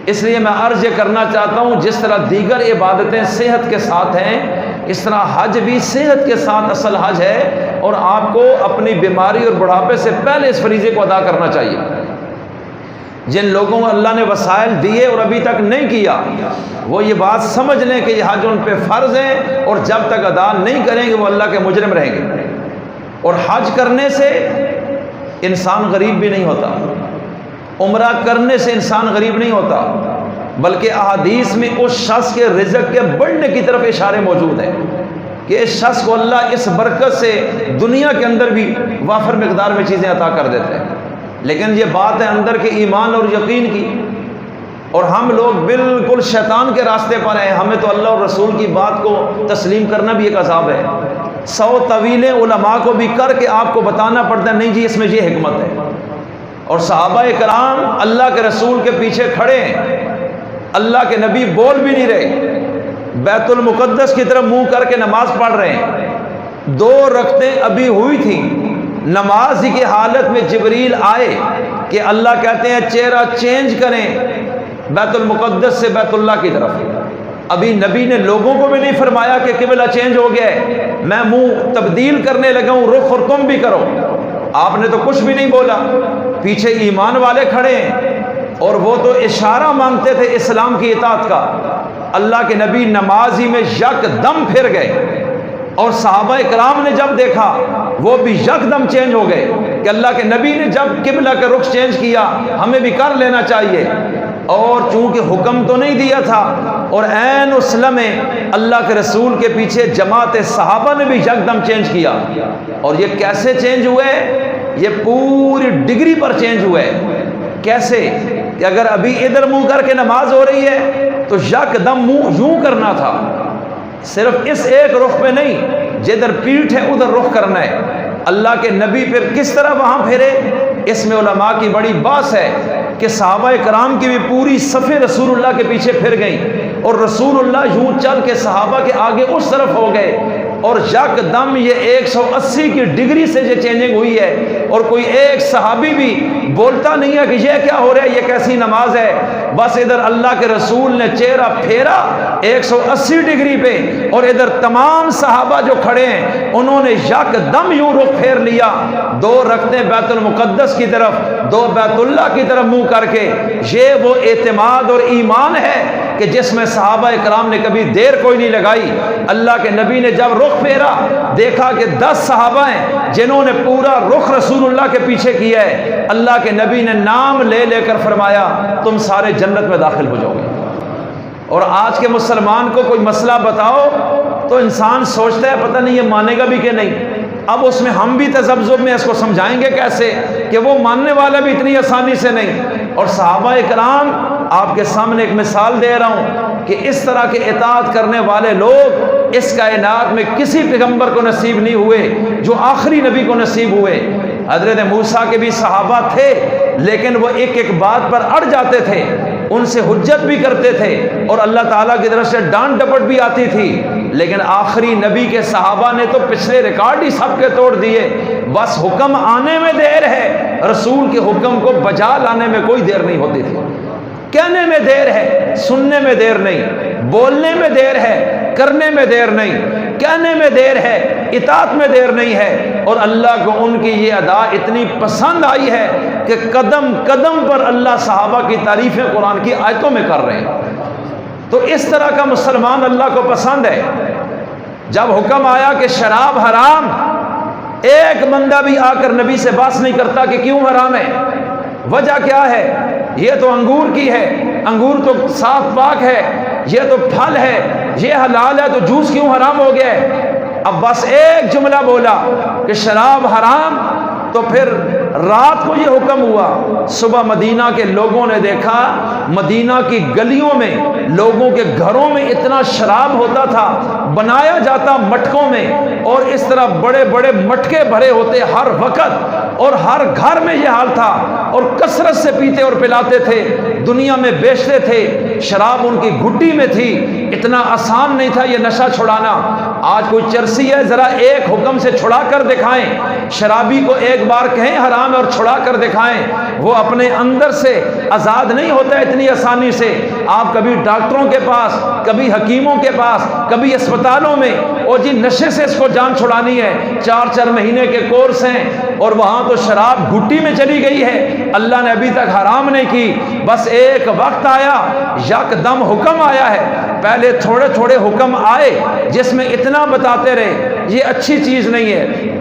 اس لیے میں عرض یہ کرنا چاہتا ہوں، جس طرح دیگر عبادتیں صحت کے ساتھ ہیں، اس طرح حج بھی صحت کے ساتھ اصل حج ہے، اور آپ کو اپنی بیماری اور بڑھاپے سے پہلے اس فریضے کو ادا کرنا چاہیے۔ جن لوگوں کو اللہ نے وسائل دیے اور ابھی تک نہیں کیا، وہ یہ بات سمجھ لیں کہ یہ حج ان پہ فرض ہے، اور جب تک ادا نہیں کریں گے وہ اللہ کے مجرم رہیں گے۔ اور حج کرنے سے انسان غریب بھی نہیں ہوتا، عمرہ کرنے سے انسان غریب نہیں ہوتا، بلکہ احادیث میں اس شخص کے رزق کے بڑھنے کی طرف اشارے موجود ہیں کہ اس شخص کو اللہ اس برکت سے دنیا کے اندر بھی وافر مقدار میں چیزیں عطا کر دیتے ہیں۔ لیکن یہ بات ہے اندر کے ایمان اور یقین کی، اور ہم لوگ بالکل شیطان کے راستے پر ہیں۔ ہمیں تو اللہ اور رسول کی بات کو تسلیم کرنا بھی ایک عذاب ہے۔ 100 طویلیں علماء کو بھی کر کے آپ کو بتانا پڑتا ہے نہیں جی اس میں یہ حکمت ہے، اور صحابہ کرام اللہ کے رسول کے پیچھے کھڑے ہیں، اللہ کے نبی بول بھی نہیں رہے، بیت المقدس کی طرف منہ کر کے نماز پڑھ رہے ہیں، 2 رکعتیں ابھی ہوئی تھیں، نماز کی حالت میں جبریل آئے کہ اللہ کہتے ہیں چہرہ چینج کریں بیت المقدس سے بیت اللہ کی طرف۔ ابھی نبی نے لوگوں کو بھی نہیں فرمایا کہ قبلہ چینج ہو گیا ہے، میں منہ تبدیل کرنے لگا ہوں، رخ اور تم بھی کرو۔ آپ نے تو کچھ بھی نہیں بولا، پیچھے ایمان والے کھڑے ہیں اور وہ تو اشارہ مانگتے تھے اسلام کی اطاعت کا۔ اللہ کے نبی نماز ہی میں یک دم پھر گئے، اور صحابہ کرام نے جب دیکھا وہ بھی یک دم چینج ہو گئے کہ اللہ کے نبی نے جب قبلہ کا رخ چینج کیا ہمیں بھی کر لینا چاہیے۔ اور چونکہ حکم تو نہیں دیا تھا، اور عین اس لمحے اللہ کے رسول کے پیچھے جماعت صحابہ نے بھی یک دم چینج کیا۔ اور یہ کیسے چینج ہوئے؟ یہ پوری ڈگری پر چینج ہوئے۔ کیسے کہ اگر ابھی ادھر منہ کر کے نماز ہو رہی ہے تو یک دم منہ یوں کرنا تھا، صرف اس ایک رخ پہ نہیں، جدھر پیٹھ ہے ادھر رخ کرنا ہے۔ اللہ کے نبی پھر کس طرح وہاں پھرے؟ اس میں علماء کی بڑی بات ہے کہ صحابہ کرام کی بھی پوری صفیں رسول اللہ کے پیچھے پھر گئیں، اور رسول اللہ یوں چل کے صحابہ کے آگے اس طرف ہو گئے، اور یک دم یہ 180 کی ڈگری سے یہ چینجنگ ہوئی ہے، اور کوئی ایک صحابی بھی بولتا نہیں ہے کہ یہ کیا ہو رہا ہے، یہ کیسی نماز ہے۔ بس ادھر اللہ کے رسول نے چہرہ پھیرا 180 ڈگری پہ، اور ادھر تمام صحابہ جو کھڑے ہیں انہوں نے یک دم یوں رخ پھیر لیا، 2 رکعتیں بیت المقدس کی طرف، 2 بیت اللہ کی طرف منہ کر کے۔ یہ وہ اعتماد اور ایمان ہے کہ جس میں صحابہ کرام نے کبھی دیر کوئی نہیں لگائی۔ اللہ کے نبی نے جب رخ پھیرا دیکھا کہ 10 صحابہ ہیں جنہوں نے پورا رخ رسول اللہ کے پیچھے کیا ہے۔ اللہ کے نبی نے نام لے لے کر فرمایا تم سارے جنت میں داخل ہو جاؤ گے۔ اور آج کے مسلمان کو کوئی مسئلہ بتاؤ تو انسان سوچتا ہے پتہ نہیں یہ مانے گا بھی کہ نہیں۔ اب اس میں ہم بھی تذبذب میں اس کو سمجھائیں گے کیسے کہ وہ ماننے والا بھی اتنی آسانی سے نہیں۔ اور صحابہ کرام آپ کے سامنے ایک مثال دے رہا ہوں کہ اس طرح کے اطاعت کرنے والے لوگ اس کائنات میں کسی پیغمبر کو نصیب نہیں ہوئے جو آخری نبی کو نصیب ہوئے۔ حضرت موسیٰ کے بھی صحابہ تھے لیکن وہ ایک ایک بات پر اڑ جاتے تھے، ان سے حجت بھی کرتے تھے اور اللہ تعالیٰ کی طرف سے ڈانٹ ڈپٹ بھی آتی تھی، لیکن آخری نبی کے صحابہ نے تو پچھلے ریکارڈ ہی سب کے توڑ دیے۔ بس حکم آنے میں دیر ہے، رسول کے حکم کو بجا لانے میں کوئی دیر نہیں ہوتی تھی۔ کہنے میں دیر ہے، سننے میں دیر نہیں، بولنے میں دیر ہے، کرنے میں دیر نہیں، کہنے میں دیر ہے، اطاعت میں دیر نہیں ہے۔ اور اللہ کو ان کی یہ ادا اتنی پسند آئی ہے کہ قدم قدم پر اللہ صحابہ کی تعریفیں قرآن کی آیتوں میں کر رہے ہیں۔ تو اس طرح کا مسلمان اللہ کو پسند ہے۔ جب حکم آیا کہ شراب حرام، ایک بندہ بھی آ کر نبی سے بحث نہیں کرتا کہ کیوں حرام ہے، وجہ کیا ہے، یہ تو انگور کی ہے، انگور تو صاف پاک ہے، یہ تو پھل ہے، یہ حلال ہے، تو جوس کیوں حرام ہو گیا ہے۔ اب بس ایک جملہ بولا کہ شراب حرام، تو پھر رات کو یہ حکم ہوا۔ صبح مدینہ کے لوگوں نے دیکھا مدینہ کی گلیوں میں، لوگوں کے گھروں میں اتنا شراب ہوتا تھا، بنایا جاتا مٹکوں میں، اور اس طرح بڑے بڑے مٹکے بھرے ہوتے ہر وقت، اور ہر گھر میں یہ حال تھا، اور کثرت سے پیتے اور پلاتے تھے، دنیا میں بیچتے تھے، شراب ان کی گھٹی میں تھی۔ اتنا آسان نہیں تھا یہ نشہ چھڑانا۔ آج کوئی چرسی ہے، ذرا ایک حکم سے چھڑا کر دکھائیں، شرابی کو ایک بار کہیں حرام اور چھڑا کر دکھائیں، وہ اپنے اندر سے آزاد نہیں ہوتا اتنی آسانی سے۔ آپ کبھی ڈاکٹروں کے پاس، کبھی حکیموں کے پاس، کبھی اسپتالوں میں، اور جی نشے سے اس کو جان چھڑانی ہے، 4 مہینے کے کورس ہیں، اور وہاں تو شراب گھٹی میں چلی گئی ہے، اللہ نے ابھی تک حرام نہیں کی۔ بس ایک وقت آیا، یک دم حکم آیا ہے۔ پہلے تھوڑے تھوڑے حکم آئے جس میں اتنا بتاتے رہے یہ اچھی چیز نہیں ہے،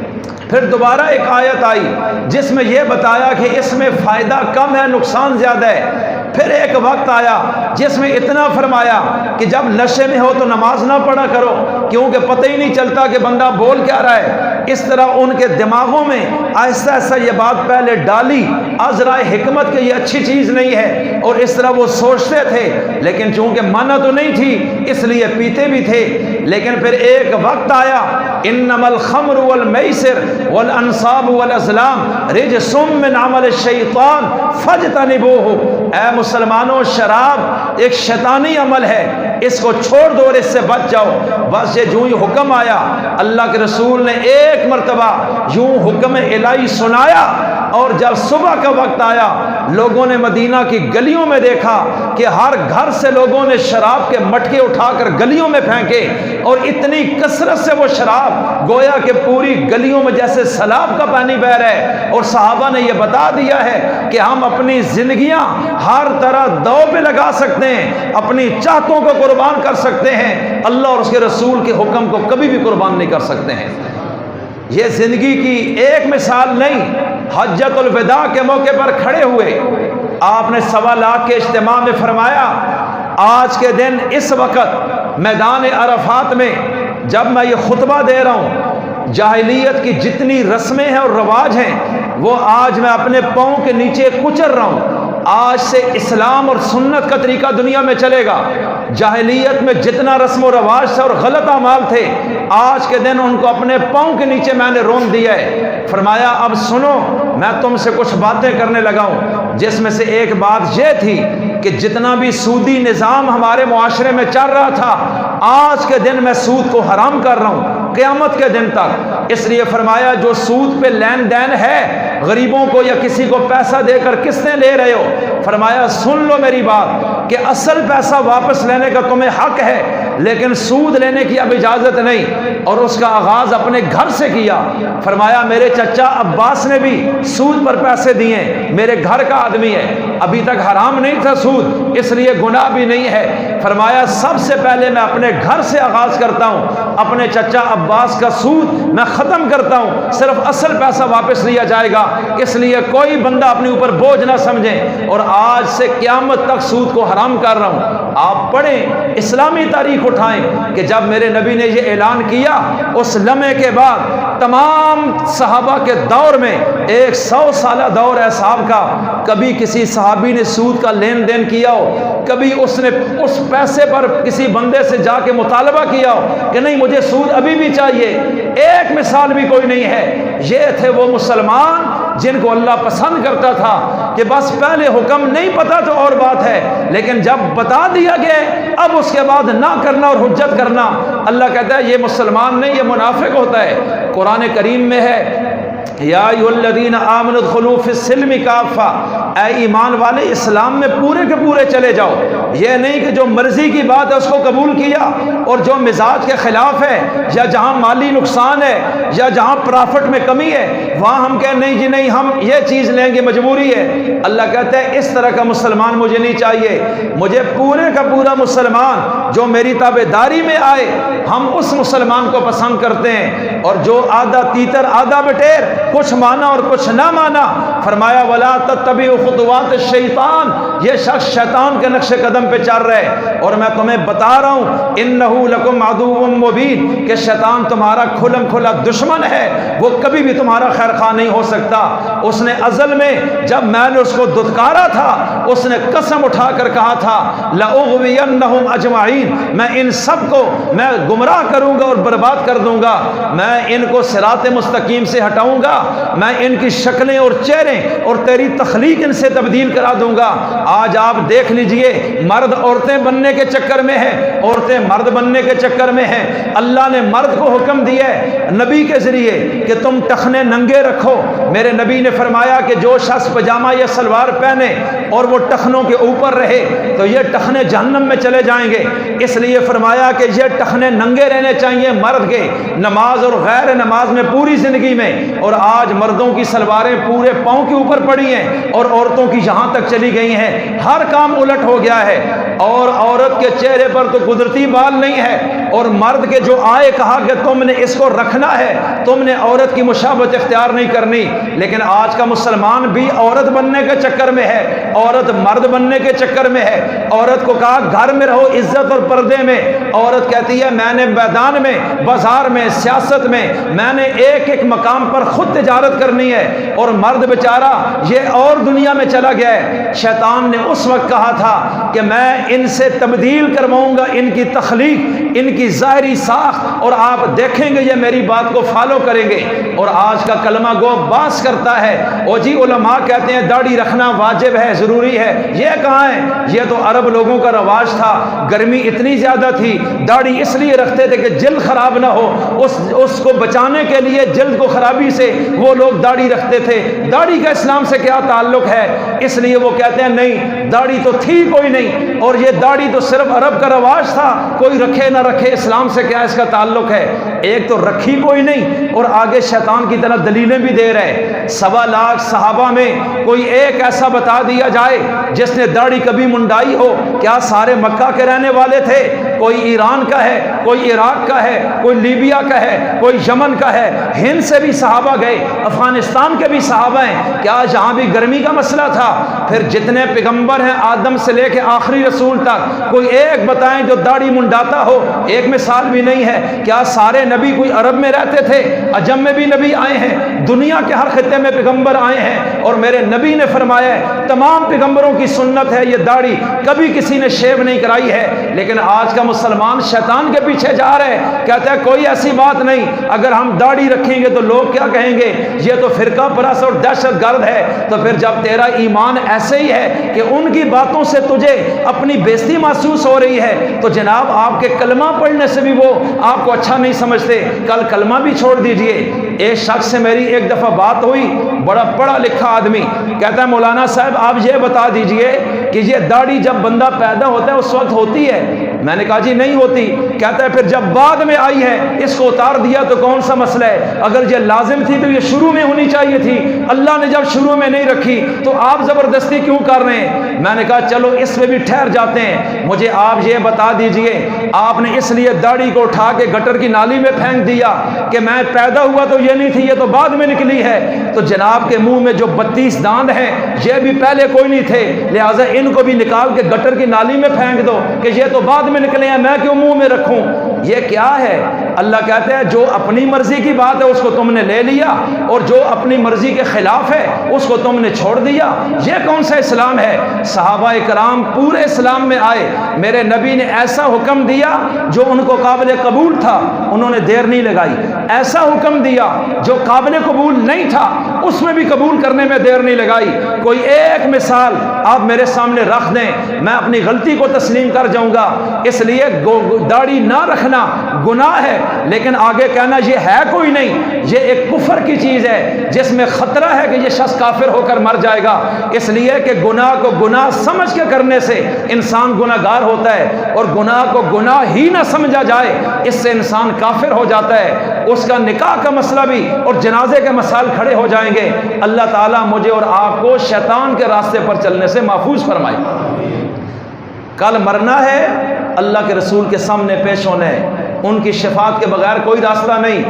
پھر دوبارہ ایک آیت آئی جس میں یہ بتایا کہ اس میں فائدہ کم ہے، نقصان زیادہ ہے۔ پھر ایک وقت آیا جس میں اتنا فرمایا کہ جب نشے میں ہو تو نماز نہ پڑھا کرو، کیونکہ پتہ ہی نہیں چلتا کہ بندہ بول کیا رہا ہے۔ اس طرح ان کے دماغوں میں آہستہ آہستہ یہ بات پہلے ڈالی از رائے حکمت کہ یہ اچھی چیز نہیں ہے، اور اس طرح وہ سوچتے تھے، لیکن چونکہ منع تو نہیں تھی اس لیے پیتے بھی تھے۔ لیکن پھر ایک وقت آیا، انما الخمر والمیسر والانصاب والازلام رجس من عمل الشیطان فاجتنبوہ۔ اے مسلمانوں، شراب ایک شیطانی عمل ہے، اس کو چھوڑ دو اور اس سے بچ جاؤ۔ بس یہ جو ہی حکم آیا، اللہ کے رسول نے ایک مرتبہ یوں حکم الہی سنایا، اور جب صبح کا وقت آیا لوگوں نے مدینہ کی گلیوں میں دیکھا کہ ہر گھر سے لوگوں نے شراب کے مٹکے اٹھا کر گلیوں میں پھینکے، اور اتنی کثرت سے وہ شراب گویا کہ پوری گلیوں میں جیسے سیلاب کا پانی بہ رہا ہے۔ اور صحابہ نے یہ بتا دیا ہے کہ ہم اپنی زندگیاں ہر طرح داؤ پہ لگا سکتے ہیں، اپنی چاہتوں کو قربان کر سکتے ہیں، اللہ اور اس کے رسول کے حکم کو کبھی بھی قربان نہیں کر سکتے ہیں۔ یہ زندگی کی ایک مثال نہیں، حجۃ الوداع کے موقع پر کھڑے ہوئے آپ نے 1.25 لاکھ کے اجتماع میں فرمایا، آج کے دن اس وقت میدان عرفات میں جب میں یہ خطبہ دے رہا ہوں، جاہلیت کی جتنی رسمیں ہیں اور رواج ہیں وہ آج میں اپنے پاؤں کے نیچے کچل رہا ہوں۔ آج سے اسلام اور سنت کا طریقہ دنیا میں چلے گا۔ جاہلیت میں جتنا رسم و رواج تھا اور غلط اعمال تھے، آج کے دن ان کو اپنے پاؤں کے نیچے میں نے رون دیا ہے۔ فرمایا اب سنو، میں تم سے کچھ باتیں کرنے لگا ہوں، جس میں سے ایک بات یہ تھی کہ جتنا بھی سودی نظام ہمارے معاشرے میں چل رہا تھا، آج کے دن میں سود کو حرام کر رہا ہوں قیامت کے دن تک۔ اس لیے فرمایا جو سود پہ لین دین ہے، غریبوں کو یا کسی کو پیسہ دے کر قسطیں لے رہے ہو، فرمایا سن لو میری بات کہ اصل پیسہ واپس لینے کا تمہیں حق ہے، لیکن سود لینے کی اب اجازت نہیں۔ اور اس کا آغاز اپنے گھر سے کیا۔ فرمایا میرے چچا عباس نے بھی سود پر پیسے دیے، میرے گھر کا آدمی ہے، ابھی تک حرام نہیں تھا سود، اس لیے گناہ بھی نہیں ہے۔ فرمایا سب سے پہلے میں اپنے گھر سے آغاز کرتا ہوں، اپنے چچا عباس کا سود میں ختم کرتا ہوں، صرف اصل پیسہ واپس لیا جائے گا، اس لیے کوئی بندہ اپنے اوپر بوجھ نہ سمجھے، اور آج سے قیامت تک سود کو حرام کر رہا ہوں۔ آپ پڑھیں، اسلامی تاریخ اٹھائیں کہ جب میرے نبی نے یہ اعلان کیا، اس لمحے کے بعد تمام صحابہ کے دور میں 100 سالہ دور ہے صاحب کا، کبھی کسی صحابی نے سود کا لین دین کیا ہو، کبھی اس نے اس پیسے پر کسی بندے سے جا کے مطالبہ کیا ہو کہ نہیں مجھے سود ابھی بھی چاہیے، ایک مثال بھی کوئی نہیں ہے۔ یہ تھے وہ مسلمان جن کو اللہ پسند کرتا تھا کہ بس پہلے حکم نہیں پتا تو اور بات ہے، لیکن جب بتا دیا گیا اب اس کے بعد نہ کرنا اور حجت کرنا، اللہ کہتا ہے یہ مسلمان نہیں، یہ منافق ہوتا ہے۔ قرآن کریم میں ہے یا ایھا الذین آمنوا ادخلوا فی السلم کافہ، اے ایمان والے اسلام میں پورے کے پورے چلے جاؤ۔ یہ نہیں کہ جو مرضی کی بات ہے اس کو قبول کیا، اور جو مزاج کے خلاف ہے یا جہاں مالی نقصان ہے یا جہاں پرافٹ میں کمی ہے وہاں ہم کہیں نہیں جی نہیں ہم یہ چیز لیں گے، مجبوری ہے۔ اللہ کہتا ہے اس طرح کا مسلمان مجھے نہیں چاہیے، مجھے پورے کا پورا مسلمان جو میری تابعداری میں آئے، ہم اس مسلمان کو پسند کرتے ہیں۔ اور جو آدھا تیتر آدھا بٹیر، کچھ مانا اور کچھ نہ مانا، فرمایا ولا تتبعوا خطوات الشیطان، یہ شخص شیطان کے نقش قدم پہ چل رہا ہے۔ اور میں تمہیں بتا رہا ہوں انہ لکم عدو مبین، کہ شیطان تمہارا کھلم کھلا دشمن ہے، وہ کبھی بھی تمہارا خیر خواہ نہیں ہو سکتا۔ اس نے ازل میں جب میں نے اس کو دھتکارا تھا، اس نے قسم اٹھا کر کہا تھا لأغوینہم اجمعین، میں ان سب کو میں گمراہ کروں گا اور برباد کر دوں گا، میں ان کو صراط مستقیم سے ہٹاؤں گا، میں ان کی شکلیں اور چہرے اور تیری تخلیق ان سے تبدیل کرا دوں گا۔ آج آپ دیکھ لیجئے مرد عورتیں بننے کے چکر میں ہیں، عورتیں مرد بننے کے چکر میں ہیں۔ اللہ نے مرد کو حکم دیا ہے نبی کے ذریعے کہ تم ٹخنے ننگے رکھو۔ میرے نبی نے فرمایا کہ جو شخص پجامہ یا سلوار پہنے اور وہ ٹخنوں کے اوپر رہے تو یہ ٹخنے جہنم میں چلے جائیں گے۔ اس لیے فرمایا کہ یہ ٹخنے ننگے رہنے چاہیے مرد کے، نماز اور غیر نماز میں پوری زندگی میں۔ اور آج مردوں کی سلواریں پورے پاؤں کے اوپر پڑی ہیں اور عورتوں کی یہاں تک چلی گئی ہیں، ہر کام الٹ ہو گیا ہے۔ اور عورت کے چہرے پر تو قدرتی بال نہیں ہے، اور مرد کے جو آئے کہا کہ تم نے اس کو رکھنا ہے، تم نے عورت کی مشابہت اختیار نہیں کرنی۔ لیکن آج کا مسلمان بھی عورت بننے کے چکر میں ہے، عورت مرد بننے کے چکر میں ہے۔ عورت کو کہا گھر میں رہو عزت اور پردے میں، عورت کہتی ہے میں نے میدان میں، بازار میں، سیاست میں میں نے ایک ایک مقام پر خود تجارت کرنی ہے، اور مرد بیچارہ یہ اور دنیا میں چلا گیا ہے۔ شیطان نے اس وقت کہا تھا کہ میں ان سے تبدیل کرواؤں گا ان کی تخلیق، ان کی ظاہری ساخت، اور آپ دیکھیں گے یہ میری بات کو فالو کریں گے۔ اور آج کا کلمہ گو باس کرتا ہے، او جی علماء کہتے ہیں داڑھی رکھنا واجب ہے، ضروری ہے، یہ کہاں ہے؟ یہ تو عرب لوگوں کا رواج تھا، گرمی اتنی زیادہ تھی، داڑھی اس لیے رکھتے تھے کہ جلد خراب نہ ہو، اس کو بچانے کے لیے جلد کو خرابی سے وہ لوگ داڑھی رکھتے تھے۔ داڑھی کا اسلام سے کیا تعلق ہے؟ اس لیے وہ کہتے ہیں نہیں، داڑھی تو تھی کوئی نہیں، اور یہ داڑھی تو صرف عرب کا رواج تھا، کوئی رکھے نہ رکھے اسلام سے کیا اس کا تعلق ہے؟ ایک تو رکھی کوئی نہیں، اور آگے شیطان کی طرح دلیلیں بھی دے رہے۔ 1.25 لاکھ صحابہ میں کوئی ایک ایسا بتا دیا جائے جس نے داڑھی کبھی منڈائی ہو؟ کیا سارے مکہ کے رہنے والے تھے؟ کوئی ایران کا ہے، کوئی عراق کا ہے، کوئی لیبیا کا ہے، کوئی یمن کا ہے، ہند سے بھی صحابہ گئے، افغانستان کے بھی صحابہ ہیں، کیا جہاں بھی گرمی کا مسئلہ تھا؟ پھر جتنے پیغمبر ہیں آدم سے لے کے آخری رسول تک، کوئی ایک بتائیں جو داڑھی منڈاتا ہو؟ ایک مثال بھی نہیں ہے۔ کیا سارے نبی کوئی عرب میں رہتے تھے؟ عجم میں بھی نبی آئے ہیں، دنیا کے ہر خطے میں پیغمبر آئے ہیں، اور میرے نبی نے فرمایا ہے تمام پیغمبروں کی سنت ہے یہ داڑھی، کبھی کسی نے شیو نہیں کرائی ہے۔ لیکن آج کا مسلمان شیطان کے پیچھے جا رہے، کہتا ہے کوئی ایسی بات نہیں، اگر ہم داڑھی رکھیں گے تو لوگ کیا کہیں گے؟ یہ تو فرقہ پرست اور دہشت گرد ہے۔ تو پھر جب تیرا ایمان ایسے ہی ہے کہ ان کی باتوں سے تجھے اپنی بےزتی محسوس ہو رہی ہے، تو جناب آپ کے کلمہ پڑھنے سے بھی وہ آپ کو اچھا نہیں سمجھتے، کل کلمہ بھی چھوڑ دیجئے۔ ایک شخص سے میری ایک دفعہ بات ہوئی، بڑا پڑھا لکھا آدمی، کہتا ہے مولانا صاحب آپ یہ بتا دیجئے کہ یہ داڑھی جب بندہ پیدا ہوتا ہے اس وقت ہوتی ہے؟ میں نے کہا جی نہیں ہوتی۔ کہتا ہے پھر جب بعد میں آئی ہے اس کو اتار دیا تو کون سا مسئلہ ہے؟ اگر یہ لازم تھی تو یہ شروع میں ہونی چاہیے تھی، اللہ نے جب شروع میں نہیں رکھی تو آپ زبردستی کیوں کر رہے ہیں؟ میں نے کہا چلو اس میں بھی ٹھہر جاتے ہیں، مجھے آپ یہ بتا دیجئے آپ نے اس لیے داڑھی کو اٹھا کے گٹر کی نالی میں پھینک دیا کہ میں پیدا ہوا تو یہ نہیں تھی، یہ تو بعد میں نکلی ہے؟ تو جناب کے منہ میں جو 32 داند ہیں یہ بھی پہلے کوئی نہیں تھے، لہٰذا ان کو بھی نکال کے گٹر کی نالی میں پھینک دو کہ یہ تو بعد میں نکلے ہیں، میں کیوں منہ میں رکھوں؟ یہ کیا ہے؟ اللہ کہتے ہیں جو اپنی مرضی کی بات ہے اس کو تم نے لے لیا، اور جو اپنی مرضی کے خلاف ہے اس کو تم نے چھوڑ دیا۔ یہ کون سا اسلام ہے؟ صحابہ کرام پورے اسلام میں آئے، میرے نبی نے ایسا حکم دیا جو ان کو قابل قبول تھا، انہوں نے دیر نہیں لگائی، ایسا حکم دیا جو قابل قبول نہیں تھا، اس میں بھی قبول کرنے میں دیر نہیں لگائی۔ کوئی ایک مثال آپ میرے سامنے رکھ دیں، میں اپنی غلطی کو تسلیم کر جاؤں گا۔ اس لیے داڑھی نہ رکھنا گناہ ہے، لیکن آگے کہنا یہ ہے کوئی نہیں، یہ ایک کفر کی چیز ہے جس میں خطرہ ہے کہ یہ شخص کافر ہو کر مر جائے گا، اس لیے کہ گناہ کو گناہ سمجھ کے کرنے سے انسان گناہ گار ہوتا ہے، اور گناہ کو گناہ ہی نہ سمجھا جائے اس سے انسان کافر ہو جاتا ہے۔ اس کا نکاح کا مسئلہ بھی اور جنازے کے مسائل کھڑے ہو جائیں گے۔ اللہ تعالیٰ مجھے اور آپ کو شیطان کے راستے پر چلنے سے محفوظ فرمائے۔ کل مرنا ہے، اللہ کے رسول کے سامنے پیش ہونا ہے، ان کی شفاعت کے بغیر کوئی راستہ نہیں،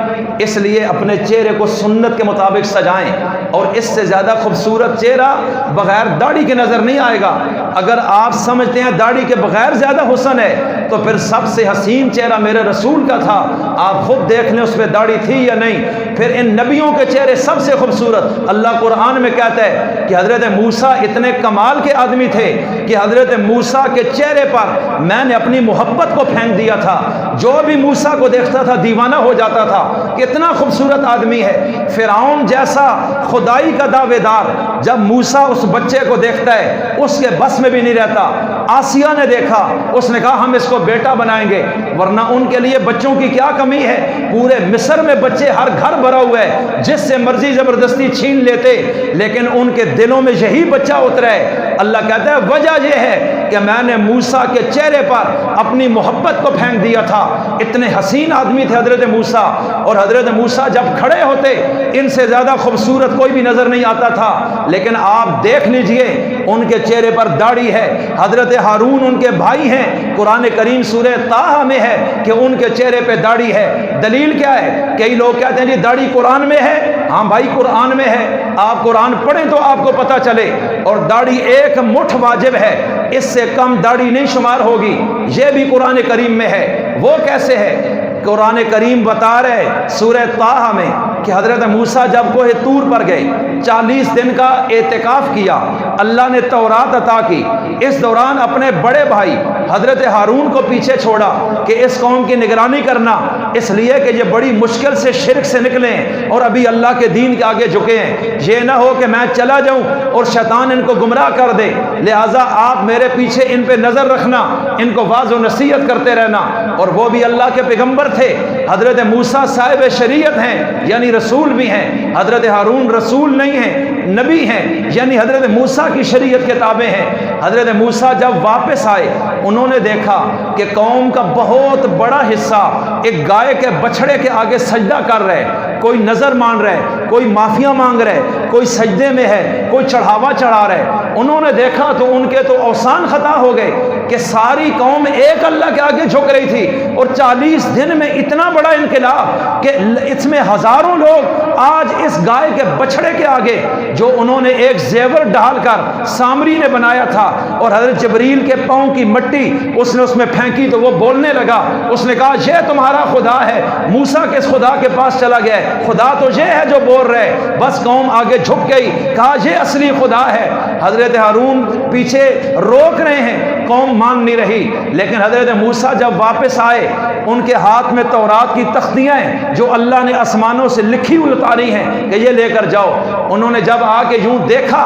اس لیے اپنے چہرے کو سنت کے مطابق سجائیں، اور اس سے زیادہ خوبصورت چہرہ بغیر داڑھی کے نظر نہیں آئے گا۔ اگر آپ سمجھتے ہیں داڑھی کے بغیر زیادہ حسن ہے تو پھر سب سے حسین چہرہ میرے رسول کا تھا، آپ خود دیکھ لیں اس پہ داڑھی تھی یا نہیں۔ پھر ان نبیوں کے چہرے سب سے خوبصورت، اللہ قرآن میں کہتا ہے کہ حضرت موسیٰ اتنے کمال کے آدمی تھے کہ حضرت موسیٰ کے چہرے پر میں نے اپنی محبت کو پھینک دیا تھا، جو بھی موسیٰ کو دیکھتا تھا دیوانہ ہو جاتا تھا، کتنا خوبصورت آدمی ہے۔ فرعون جیسا خدائی کا دعوے دار جب موسیٰ اس بچے کو دیکھتا ہے اس کے بس میں بھی نہیں رہتا۔ آسیہ نے دیکھا، اس نے کہا ہم اس کو بیٹا بنائیں گے، ورنہ ان کے لیے بچوں کی کیا کمی ہے؟ پورے مصر میں بچے ہر گھر بھرا ہوا ہے، جس سے مرضی زبردستی چھین لیتے، لیکن ان کے دلوں میں یہی بچہ اترا ہے۔ اللہ کہتا ہے وجہ یہ ہے کہ میں نے موسیٰ کے چہرے پر اپنی محبت کو پھینک دیا تھا۔ اتنے حسین آدمی تھے حضرت موسیٰ، اور حضرت موسیٰ جب کھڑے ہوتے ان سے زیادہ خوبصورت کوئی بھی نظر نہیں آتا تھا، لیکن آپ دیکھ لیجئے ان کے چہرے پر داڑھی ہے۔ حضرت ہارون ان کے بھائی ہیں، قرآن کریم سورہ طٰہٰ میں ہے کہ ان کے چہرے پہ داڑھی ہے۔ دلیل کیا ہے؟ کئی لوگ کہتے ہیں جی داڑھی قرآن میں ہے، ہاں بھائی قرآن میں ہے، آپ قرآن پڑھیں تو آپ کو پتہ چلے۔ اور داڑھی ایک مٹھ واجب ہے، اس سے کم داڑھی نہیں شمار ہوگی، یہ بھی قرآن کریم میں ہے۔ وہ کیسے ہے؟ قرآن کریم بتا رہے سورہ طٰہٰ میں کہ حضرت موسیٰ جب کوہ طور پر گئے، 40 دن کا اعتکاف کیا، اللہ نے تورات عطا کی، اس دوران اپنے بڑے بھائی حضرت ہارون کو پیچھے چھوڑا کہ اس قوم کی نگرانی کرنا، اس لیے کہ یہ بڑی مشکل سے شرک سے نکلے ہیں اور ابھی اللہ کے دین کے آگے جھکے ہیں، یہ نہ ہو کہ میں چلا جاؤں اور شیطان ان کو گمراہ کر دے، لہٰذا آپ میرے پیچھے ان پہ نظر رکھنا، ان کو واعظ و نصیحت کرتے رہنا۔ اور وہ بھی اللہ کے پیغمبر تھے، حضرت موسیٰ صاحب شریعت ہیں یعنی رسول بھی ہیں، حضرت ہارون رسول نہیں ہیں نبی ہیں، یعنی حضرت موسیٰ کی شریعت کے تابع ہیں۔ حضرت موسیٰ جب واپس آئے انہوں نے دیکھا کہ قوم کا بہت بڑا حصہ ایک گائے کے بچھڑے کے آگے سجدہ کر رہے، کوئی نظر مان رہے، کوئی معافیاں مانگ رہے، کوئی سجدے میں ہے، کوئی چڑھاوا چڑھا رہے۔ انہوں نے دیکھا تو ان کے تو اوثان خطا ہو گئے کہ ساری قوم ایک اللہ کے آگے جھک رہی تھی، اور 40 دن میں اتنا بڑا انقلاب کہ اس میں ہزاروں لوگ آج اس گائے کے بچھڑے کے آگے جو انہوں نے ایک زیور ڈال کر سامری نے بنایا تھا، اور حضرت جبریل کے پاؤں کی مٹی اس نے اس میں پھینکی تو وہ بولنے لگا، اس نے کہا یہ تمہارا خدا ہے۔ موسیٰ کے اس خدا کے پاس چلا گیا، خدا تو یہ ہے جو بول رہے، بس قوم آگے جھک گئی، کہا یہ اصلی خدا ہے۔ حضرت ہارون پیچھے روک رہے ہیں، قوم مان نہیں رہی، لیکن حضرت موسیٰ جب واپس آئے ان کے ہاتھ میں تورات کی تختیاں ہیں جو اللہ نے آسمانوں سے لکھی ہوئی اتاری ہیں کہ یہ لے کر جاؤ۔ انہوں نے جب آ کے یوں دیکھا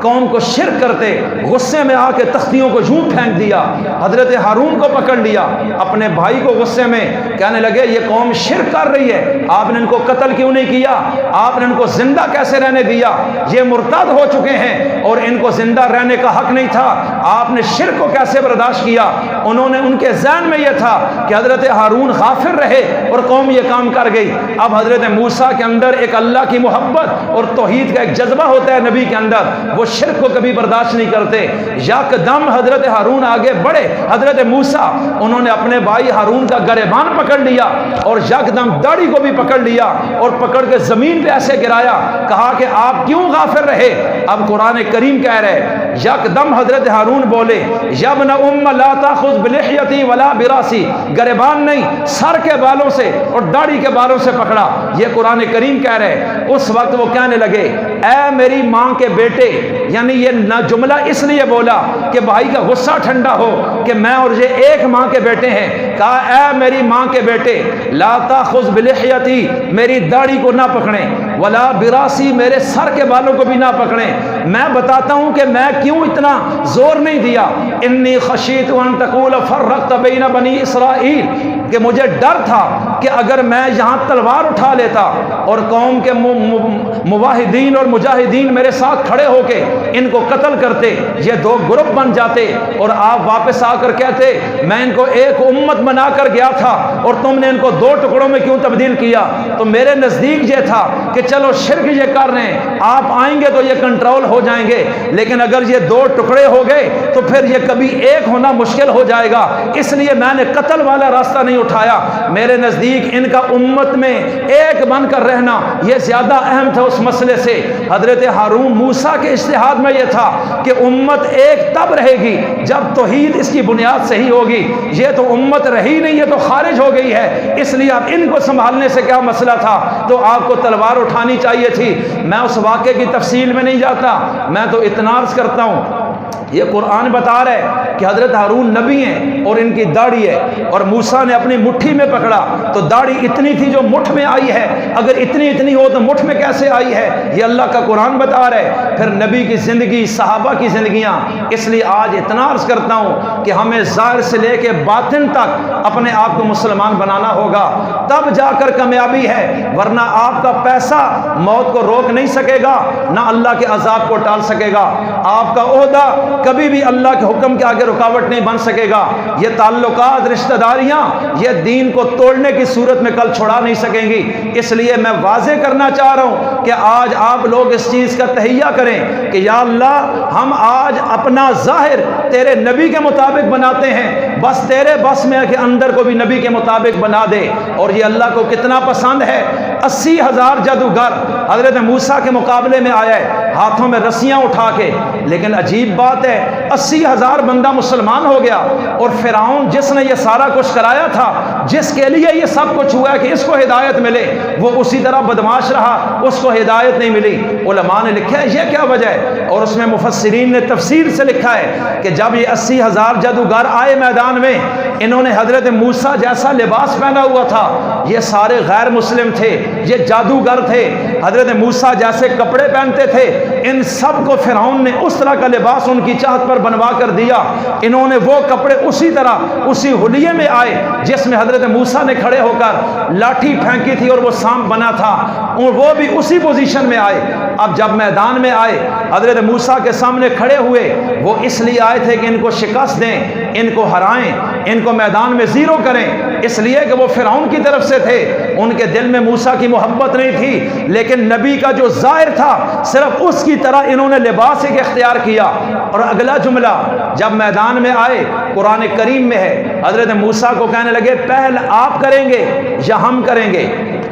قوم کو شرک کرتے، غصے میں آ کے تختیوں کو یوں پھینک دیا، حضرت ہارون کو پکڑ لیا، اپنے بھائی کو غصے میں کہنے لگے یہ قوم شرک کر رہی ہے، آپ نے ان کو قتل کیوں نہیں کیا، آپ نے ان کو زندہ کیسے رہنے دیا، یہ مرتد ہو چکے ہیں اور ان کو زندہ رہنے کا حق نہیں تھا، آپ نے شرک کو کیسے برداشت کیا۔ انہوں نے ان کے ذہن میں یہ تھا کہ حضرت ہارون غافر رہے اور قوم یہ کام کر گئی۔ اب حضرت موسیٰ کے اندر ایک اللہ کی محبت اور توحید کا ایک جذبہ ہوتا ہے نبی کے اندر، وہ شرک کو کبھی برداشت نہیں کرتے۔ یکدم حضرت ہارون آگے بڑھے، حضرت موسیٰ انہوں نے اپنے بھائی ہارون کا گریبان پکڑ لیا اور یکدم داڑھی کو بھی پکڑ لیا اور پکڑ کے زمین پہ ایسے گرایا، کہا کہ آپ کیوں غافر رہے۔ اب قرآن کریم کہہ رہے یکدم حضرت ہارون بولے یا ابن ام لا تاخذ بلحیتی ولا براسی، گریبان نہیں سر کے بالوں سے اور داڑھی کے بالوں سے پکڑا، یہ قرآن کریم کہہ رہے۔ اس وقت وہ کہنے لگے اے میری ماں کے بیٹے، یعنی یہ نہ جملہ اس لیے بولا کہ بھائی کا غصہ ٹھنڈا ہو کہ میں اور یہ ایک ماں کے بیٹے ہیں، کہا اے میری ماں کے بیٹے لا تاخذ بلحیتی، میری داڑھی کو نہ پکڑیں، ولا براسی، میرے سر کے بالوں کو بھی نہ پکڑیں۔ میں بتاتا ہوں کہ میں کیوں اتنا زور نہیں دیا، انی خشیت ان تقول فرقت بین بنی اسرائیل، کہ مجھے ڈر تھا کہ اگر میں یہاں تلوار اٹھا لیتا اور قوم کے مواحدین اور مجاہدین میرے ساتھ کھڑے ہو کے ان کو قتل کرتے، یہ دو گروپ بن جاتے اور آپ واپس آ کر کہتے میں ان کو ایک امت بنا کر گیا تھا اور تم نے ان کو دو ٹکڑوں میں کیوں تبدیل کیا۔ تو میرے نزدیک یہ تھا کہ چلو شرک یہ کر رہے ہیں، آپ آئیں گے تو یہ کنٹرول ہو جائیں گے، لیکن اگر یہ دو ٹکڑے ہو گئے تو پھر یہ کبھی ایک ہونا مشکل ہو جائے گا، اس لیے میں نے قتل والا راستہ نہیں اٹھایا۔ میرے نزدیک ان کا امت میں ایک بن کر رہنا یہ زیادہ اہم تھا اس مسئلے سے۔ حضرت ہارون موسیٰ کے اجتہاد میں یہ تھا کہ امت ایک تب رہے گی جب توحید اس کی بنیاد صحیح ہوگی، یہ تو امت رہی نہیں، یہ تو خارج ہو گئی ہے، اس لیے اب ان کو سنبھالنے سے کیا مسئلہ تھا، تو آپ کو تلوار اٹھانی چاہیے تھی۔ میں اس واقعے کی تفصیل میں نہیں جاتا، میں تو اتنا عرض کرتا ہوں یہ قرآن بتا رہا ہے کہ حضرت ہارون نبی ہیں اور ان کی داڑھی ہے، اور موسیٰ نے اپنی مٹھی میں پکڑا تو داڑھی اتنی تھی جو مٹھ میں آئی ہے، اگر اتنی ہو تو مٹھ میں کیسے آئی ہے، یہ اللہ کا قرآن بتا رہا ہے۔ پھر نبی کی زندگی، صحابہ کی زندگیاں، اس لیے آج اتنا عرض کرتا ہوں کہ ہمیں ظاہر سے لے کے باطن تک اپنے آپ کو مسلمان بنانا ہوگا، تب جا کر کامیابی ہے، ورنہ آپ کا پیسہ موت کو روک نہیں سکے گا، نہ اللہ کے عذاب کو ٹال سکے گا، آپ کا عہدہ کبھی بھی اللہ کے حکم کے آگے رکاوٹ نہیں بن سکے گا، یہ تعلقات، رشتہ داریاں یہ دین کو توڑنے کی صورت میں کل چھڑا نہیں سکیں گی۔ اس لیے میں واضح کرنا چاہ رہا ہوں کہ آج آپ لوگ اس چیز کا تہیہ کریں کہ یا اللہ ہم آج اپنا ظاہر تیرے نبی کے مطابق بناتے ہیں، بس تیرے بس میں کہ اندر کو بھی نبی کے مطابق بنا دے۔ اور یہ اللہ کو کتنا پسند ہے، 80,000 جادوگر حضرت موسیٰ کے مقابلے میں آیا ہے، ہاتھوں میں رسیاں اٹھا کے۔ لیکن عجیب بات ہے 80,000 بندہ مسلمان ہو گیا، اور فرعون جس نے یہ سارا کچھ کرایا تھا، جس کے لیے یہ سب کچھ ہوا ہے کہ اس کو ہدایت ملے، وہ اسی طرح بدماش رہا، اس کو ہدایت نہیں ملی۔ علماء نے لکھا ہے یہ کیا وجہ ہے، اور اس میں مفسرین نے تفسیر سے لکھا ہے کہ جب یہ 80,000 جادوگر آئے میدان میں، انہوں نے حضرت موسیٰ جیسا لباس پہنا ہوا تھا، یہ سارے غیر مسلم تھے، یہ جادوگر تھے، حضرت موسیٰ جیسے کپڑے پہنتے تھے، ان سب کو فرعون نے اس طرح کا لباس ان کی چاہت پر بنوا کر دیا۔ انہوں نے وہ کپڑے اسی طرح اسی حلیے میں آئے جس میں حضرت موسیٰ نے کھڑے ہو کر لاٹھی پھینکی تھی اور وہ سانپ بنا تھا، اور وہ بھی اسی پوزیشن میں آئے۔ اب جب میدان میں آئے، حضرت موسیٰ کے سامنے کھڑے ہوئے، وہ اس لیے آئے تھے کہ ان کو شکست دیں، ان کو ہرائیں، ان کو میدان میں زیرو کریں، اس لیے کہ وہ فرعون کی طرف سے تھے، ان کے دل میں موسیٰ کی محبت نہیں تھی، لیکن نبی کا جو ظاہر تھا صرف اس کی طرح انہوں نے لباس ایک اختیار کیا۔ اور اگلا جملہ جب میدان میں آئے، قرآن کریم میں ہے، حضرت موسیٰ کو کہنے لگے پہل آپ کریں گے یا ہم کریں گے،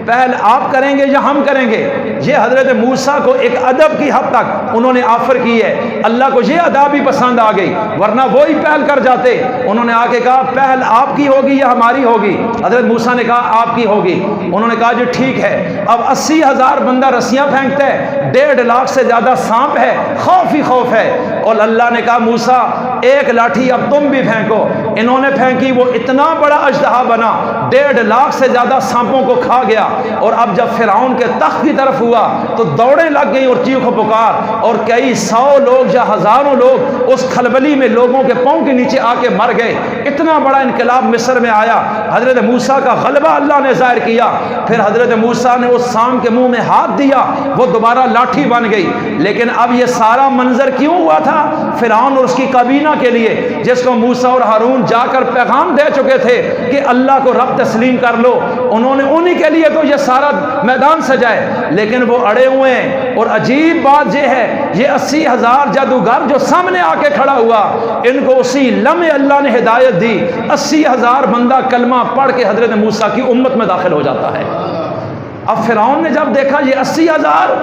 پہل آپ کریں گے یا ہم کریں گے۔ یہ حضرت موسیٰ کو ایک ادب کی حد تک انہوں نے آفر کی ہے، اللہ کو یہ ادا بھی پسند آ گئی، ورنہ وہی پہل کر جاتے۔ انہوں نے آ کے کہا پہل آپ کی ہوگی یا ہماری ہوگی؟ حضرت موسیٰ نے کہا آپ کی ہوگی۔ انہوں نے کہا جی ٹھیک ہے۔ اب 80,000 بندہ رسیاں پھینکتا ہے، 1.5 لاکھ سے زیادہ سانپ ہے، خوف ہی خوف ہے، اور اللہ نے کہا موسیٰ ایک لاٹھی اب تم بھی پھینکو۔ انہوں نے پھینکی، وہ اتنا بڑا اژدہا بنا، 1.5 لاکھ سے زیادہ سانپوں کو کھا گیا۔ اور اب جب فرعون کے تخت کی طرف ہوا تو دوڑیں لگ گئی اور چیخ و پکار، اور کئی 100 لوگ یا ہزاروں لوگ اس کھلبلی میں لوگوں کے پاؤں کے نیچے آ کے مر گئے۔ اتنا بڑا انقلاب مصر میں آیا، حضرت موسیٰ کا غلبہ اللہ نے ظاہر کیا۔ پھر حضرت موسیٰ نے اس سانپ کے منہ میں ہاتھ دیا، وہ دوبارہ لاٹھی بن گئی۔ لیکن اب یہ سارا منظر کیوں ہوا تھا؟ فرعون اور اس کی کابینہ کے لیے، جس کو موسیٰ اور ہارون جا کر پیغام دے چکے تھے کہ اللہ کو رب تسلیم کر لو، انہوں نے انہی کے لیے تو یہ سارا میدان سجائے، لیکن وہ اڑے ہوئے ہیں۔ اور عجیب بات یہ ہے، یہ 80,000 جادوگر جو سامنے آ کے کھڑا ہوا، ان کو اسی لمحے اللہ نے ہدایت دی، 80,000 بندہ کلمہ پڑھ کے حضرت موسیٰ کی امت میں داخل ہو جاتا ہے۔ اب فرعون نے جب دیکھا یہ 80,000،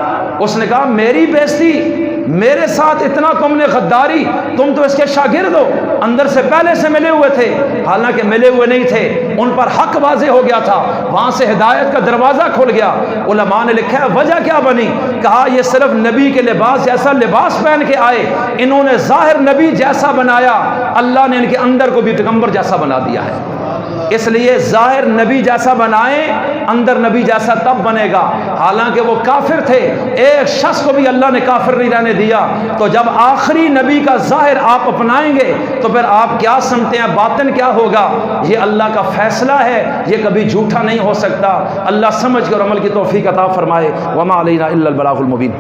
اس نے کہا میری بیزتی، میرے ساتھ اتنا تم نے غداری، تم تو اس کے شاگرد ہو، اندر سے پہلے سے ملے ہوئے تھے، حالانکہ ملے ہوئے نہیں تھے، ان پر حق واضح ہو گیا تھا، وہاں سے ہدایت کا دروازہ کھل گیا۔ علماء نے لکھا ہے وجہ کیا بنی، کہا یہ صرف نبی کے لباس جیسا لباس پہن کے آئے، انہوں نے ظاہر نبی جیسا بنایا، اللہ نے ان کے اندر کو بھی پیغمبر جیسا بنا دیا ہے۔ اس لیے ظاہر نبی جیسا بنائیں، اندر نبی جیسا تب بنے گا۔ حالانکہ وہ کافر تھے، ایک شخص کو بھی اللہ نے کافر نہیں رہنے دیا۔ تو جب آخری نبی کا ظاہر آپ اپنائیں گے تو پھر آپ کیا سمجھتے ہیں باطن کیا ہوگا؟ یہ اللہ کا فیصلہ ہے، یہ کبھی جھوٹا نہیں ہو سکتا۔ اللہ سمجھ کر عمل کی توفیق عطا فرمائے۔ وما علینا الا البلاغ المبین۔